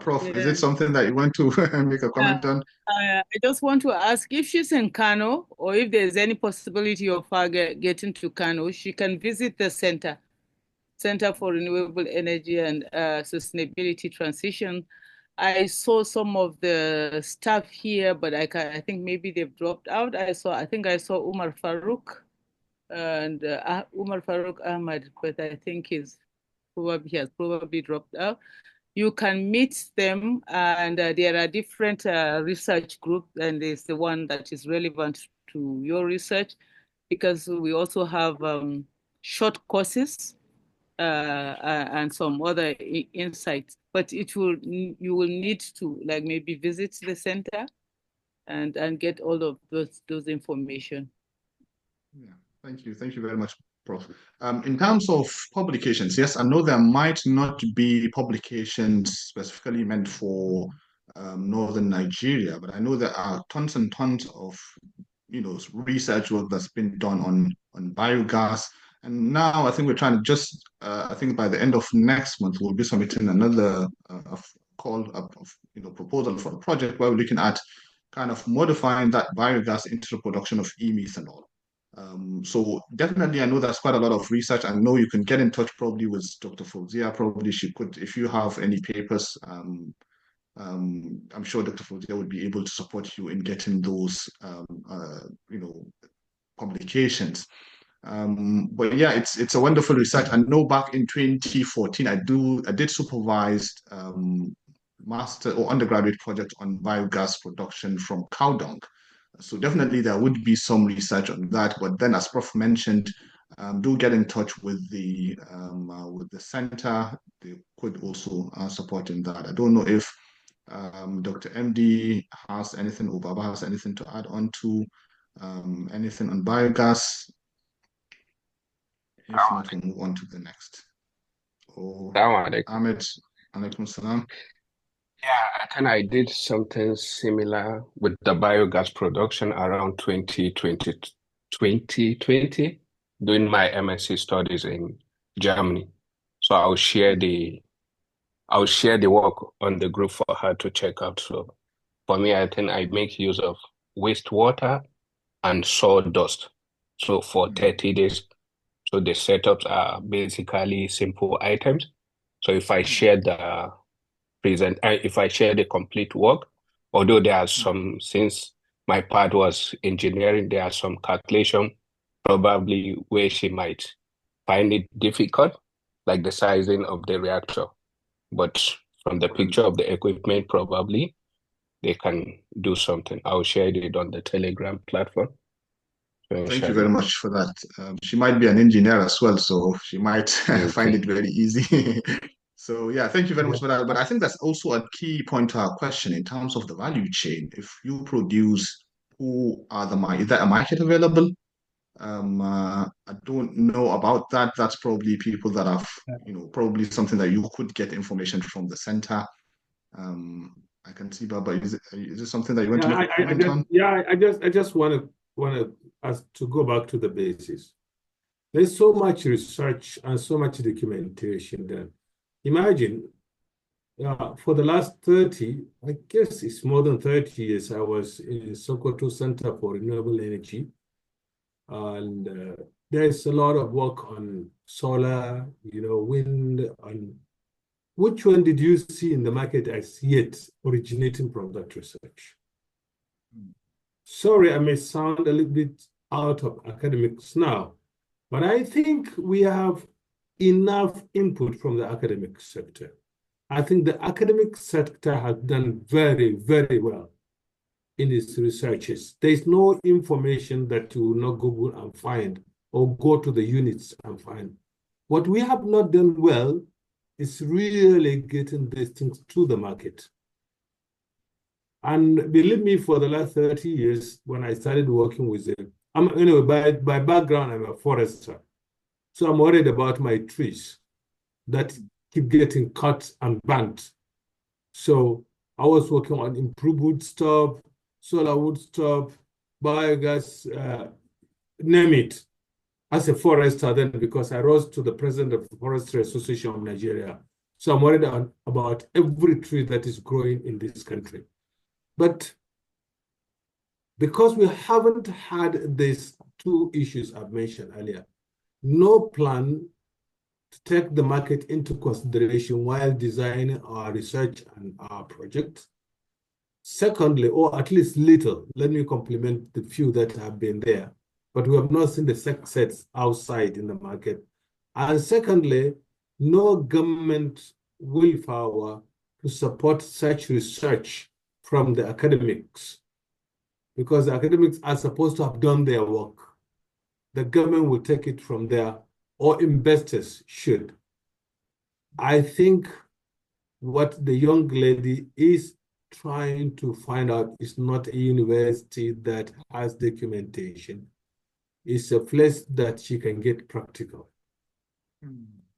Prof, is it something that you want to make a comment on? I just want to ask if she's in Kano, or if there's any possibility of her getting to Kano, she can visit the Center for Renewable Energy and Sustainability Transition. I saw some of the staff here, but I think maybe they've dropped out. I think I saw Umar Farouk and Umar Farouk Ahmad, but I think he has probably dropped out. You can meet them, and there are different research groups, and there's the one that is relevant to your research, because we also have short courses and some other insights. But you will need to maybe visit the center and get all of those information. Yeah, thank you very much, Prof. In terms of publications, yes, I know there might not be publications specifically meant for northern Nigeria, but I know there are tons and tons of research work that's been done on biogas. And now I think we're trying to I think by the end of next month, we'll be submitting another proposal for a project where we're looking at kind of modifying that biogas into the production of e-methanol. So definitely, I know there's quite a lot of research. I know you can get in touch probably with Dr. Fauzia. Probably she could, if you have any papers, I'm sure Dr. Fauzia would be able to support you in getting those, publications. But yeah, it's a wonderful research. I know back in 2014, I did supervise master or undergraduate project on biogas production from cow dung. So definitely there would be some research on that. But then, as Prof mentioned, do get in touch with the center. They could also support in that. I don't know if Dr. MD has anything, or Baba has anything to add on to anything on biogas. If not, we'll move on to the next. Ahmed, alaikum salam. Yeah, I did something similar with the biogas production around 2020, doing my MSc studies in Germany. So I'll share the work on the group for her to check out. So for me, I think I make use of wastewater and sawdust. So for 30 days. So the setups are basically simple items. So if I share if I share the complete work, although there are some, since my part was engineering, there are some calculation probably where she might find it difficult, like the sizing of the reactor. But from the picture of the equipment, probably they can do something. I'll share it on the Telegram platform. Thank you very much for that. She might be an engineer as well, so she might find it very easy. So yeah, thank you very much for that. But I think that's also a key point to our question in terms of the value chain. If you produce, is there a market available? I don't know about that. That's probably people that have, probably something that you could get information from the center. I can see, Baba, is it something that you want to make a comment on? Yeah, I just want to go back to the basis. There's so much research and so much documentation done. Imagine, for the last 30, I guess it's more than 30 years, I was in Sokoto Center for Renewable Energy. And there's a lot of work on solar, wind. And which one did you see in the market as yet originating from that research? Sorry, I may sound a little bit out of academics now, but I think we have enough input from the academic sector. I think the academic sector has done very, very well in its researches. There's no information that you will not Google and find, or go to the units and find. What we have not done well is really getting these things to the market. And believe me, for the last 30 years, when I started working with them, anyway, by background, I'm a forester. So I'm worried about my trees that keep getting cut and burnt. So I was working on improved wood stove, solar wood stove, biogas, name it, as a forester then, because I rose to the president of the Forestry Association of Nigeria. So I'm worried about every tree that is growing in this country. But because we haven't had these two issues I've mentioned earlier, no plan to take the market into consideration while designing our research and our project. Secondly, or at least little, let me compliment the few that have been there. but we have not seen the sets outside in the market. And secondly, no government willpower to support such research from the academics, because the academics are supposed to have done their work. The government will take it from there, or investors should. I think what the young lady is trying to find out is not a university that has documentation. It's a place that she can get practical.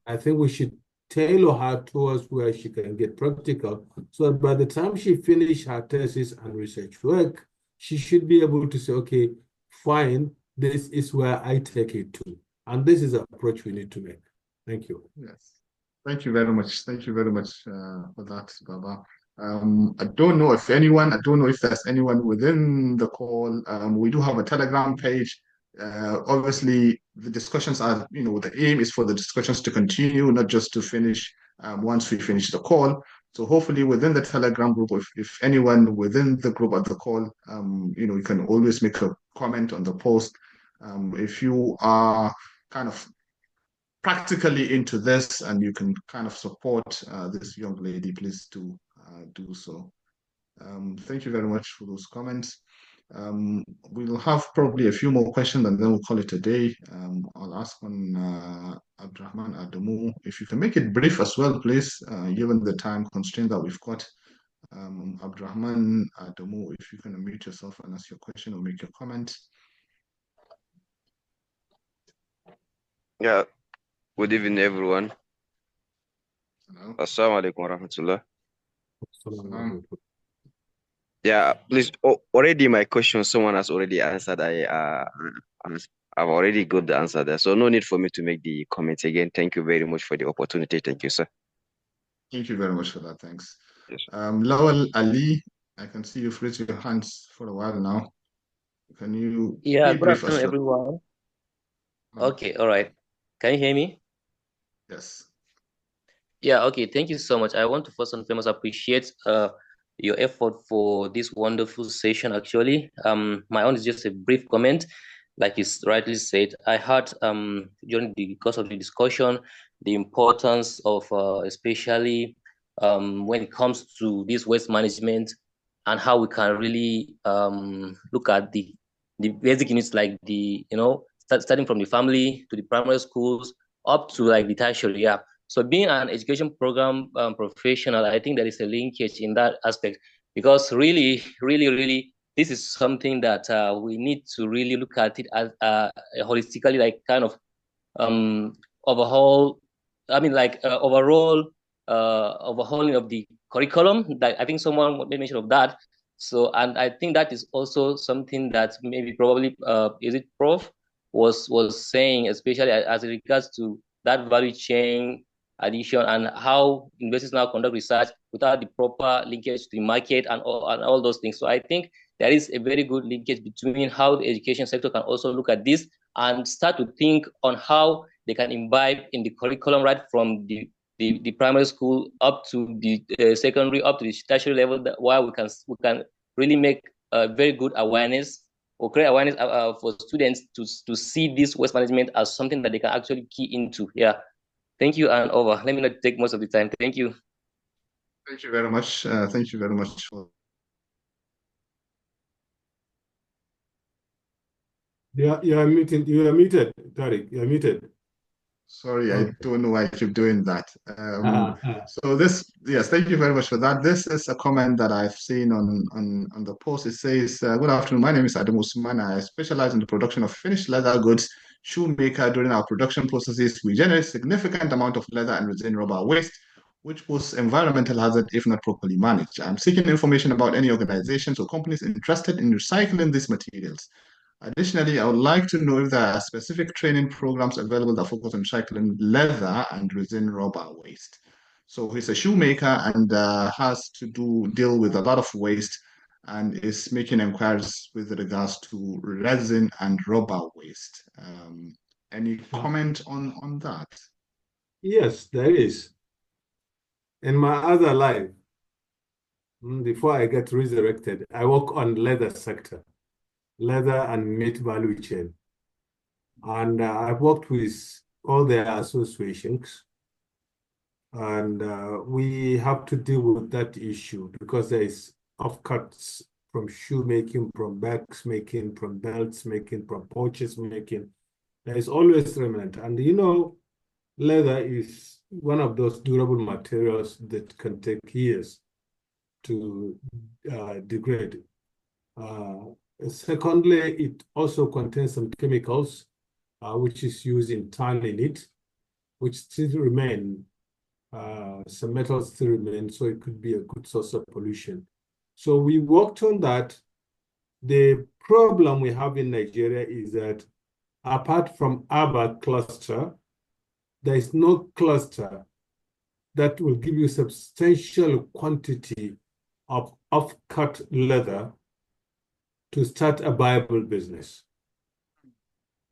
I think we should tailor her towards where she can get practical, so that by the time she finishes her thesis and research work, she should be able to say, okay, fine, this is where I take it to. And this is the approach we need to make. Thank you. Yes. Thank you very much. Thank you very much for that, Baba. I don't know if there's anyone within the call. We do have a Telegram page. Obviously, the discussions are, the aim is for the discussions to continue, not just to finish once we finish the call. So hopefully within the Telegram group, if anyone within the group at the call, you can always make a comment on the post. If you are kind of practically into this and you can kind of support this young lady, please do so. Thank you very much for those comments. We'll have probably a few more questions and then we'll call it a day. I'll ask on Abdurrahman Adamu, if you can make it brief as well, please, given the time constraint that we've got. Abdurrahman Adamu, if you can unmute yourself and ask your question or make your comment. Yeah, good evening, everyone. Hello. Assalamu alaikum wa rahmatullah. Salam. Yeah, please. Already my question, someone has already answered. I've already got the answer there, so no need for me to make the comments again. Thank you very much for the opportunity. Thank you, sir. Thank you very much for that. Thanks. Yes. Lawal Ali, I can see you've raised your hands for a while now. Can you Yeah, be good brief afternoon, as well? everyone. Okay, all right. Can you hear me? Yes. Yeah, okay. Thank you so much. I want to first and foremost appreciate your effort for this wonderful session, actually. My own is just a brief comment. Like you rightly said, I heard during the course of the discussion, the importance of especially when it comes to this waste management and how we can really look at the basic units, like starting from the family to the primary schools up to like the tertiary. Yeah. So being an education program professional, I think there is a linkage in that aspect, because really, this is something that we need to really look at it as holistically, like kind of overhaul. I mean, like overall overhauling of the curriculum. That I think someone made mention of that. So, and I think that is also something that maybe probably is it Prof was saying, especially as it regards to that value chain addition and how investors now conduct research without the proper linkage to the market and all those things. So I think there is a very good linkage between how the education sector can also look at this and start to think on how they can imbibe in the curriculum right from the primary school up to the secondary, up to the tertiary level, where we can really make a very good awareness or create awareness for students to see this waste management as something that they can actually key into. Yeah. Thank you, and over. Let me not take most of the time. Thank you. Thank you very much. Thank you very much for. Yeah, you are muted. You are muted, Tariq. You are muted. Sorry, I don't know why I keep doing that. So yes, thank you very much for that. This is a comment that I've seen on the post. It says, good afternoon, my name is Adam Usman. I specialize in the production of finished leather goods, shoemaker. During our production processes, we generate significant amount of leather and resin rubber waste, which poses environmental hazard if not properly managed. I'm seeking information about any organizations or companies interested in recycling these materials. Additionally, I would like to know if there are specific training programs available that focus on recycling leather and resin rubber waste. So he's a shoemaker and has to deal with a lot of waste and is making inquiries with regards to resin and rubber waste. Any comment on that? Yes, there is. In my other life, before I get resurrected, I work on leather sector. Leather and meat value chain. And I've worked with all their associations. And we have to deal with that issue because there is offcuts from shoemaking, from bags making, from belts making, from pouches making. There is always remnant. And you know, leather is one of those durable materials that can take years to degrade. Secondly, it also contains some chemicals, which is used in tanning it, which still remain. Some metals still remain, so it could be a good source of pollution. So we worked on that. The problem we have in Nigeria is that apart from Aba cluster, there is no cluster that will give you substantial quantity of off-cut leather to start a viable business.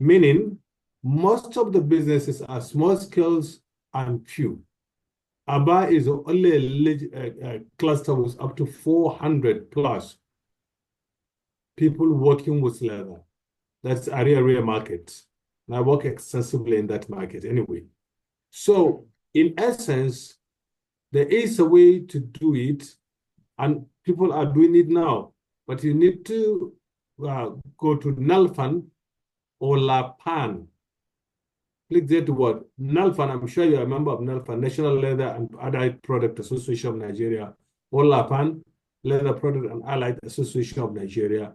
Meaning, most of the businesses are small scales and few. Aba is only a cluster with up to 400 plus people working with leather. That's Arewa market. And I work extensively in that market anyway. So in essence, there is a way to do it, and people are doing it now. But you need to go to NALFAN or LAPAN. Click there to what? NALFAN, I'm sure you're a member of NALFAN, National Leather and Allied Product Association of Nigeria, or LAPAN, Leather Product and Allied Association of Nigeria.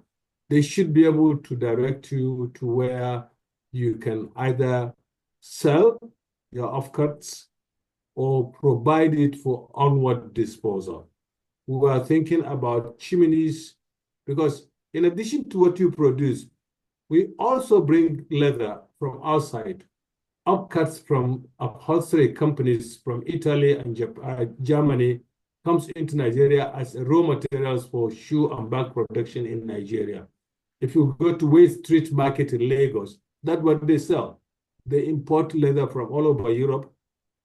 They should be able to direct you to where you can either sell your offcuts or provide it for onward disposal. We were thinking about chimneys because in addition to what you produce, we also bring leather from outside. Offcuts from upholstery companies from Italy and Germany comes into Nigeria as raw materials for shoe and bag production in Nigeria. If you go to West Street Market in Lagos, that's what they sell. They import leather from all over Europe,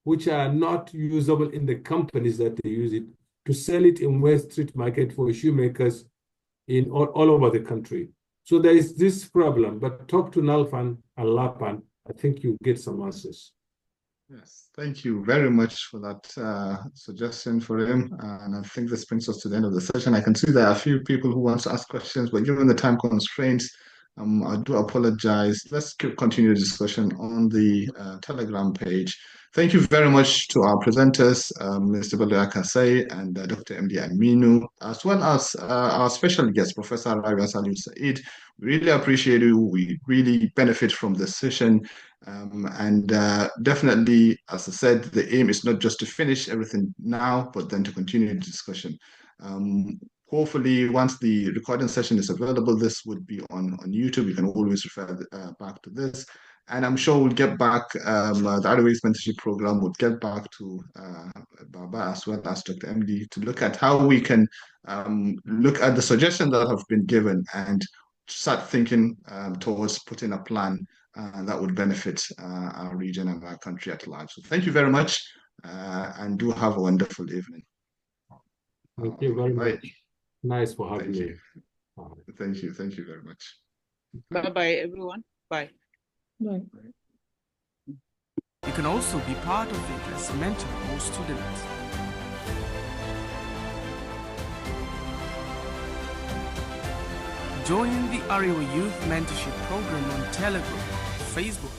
which are not usable in the companies that they use it, to sell it in West Street Market for shoemakers in all over the country. So there is this problem, but talk to NALFAN and LAPAN. I think you get some answers. Yes, thank you very much for that suggestion for him. And I think this brings us to the end of the session. I can see there are a few people who want to ask questions, but given the time constraints, I do apologize. Let's continue the discussion on the Telegram page. Thank you very much to our presenters, Mr. Bello Yakasai and Dr. MD Aminu, as well as our special guest, Professor Arewa Said. We really appreciate you. We really benefit from this session. Definitely, as I said, the aim is not just to finish everything now, but then to continue the discussion. Hopefully, once the recording session is available, this would be on YouTube. You can always refer back to this. And I'm sure we'll get back, the Arewa Youth Mentorship Program would get back to Baba as well as Dr. MD to look at how we can look at the suggestions that have been given and start thinking towards putting a plan that would benefit our region and our country at large. So thank you very much and do have a wonderful evening. Thank you very much. Nice for having me. Thank you. Thank you very much. Bye-bye, everyone. Bye. Bye. You can also be part of it as a mentor or student. Join the Arewa Youth Mentorship Program on Telegram, Facebook,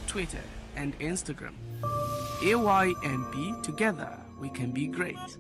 Twitter, and Instagram. AYMP, together we can be great.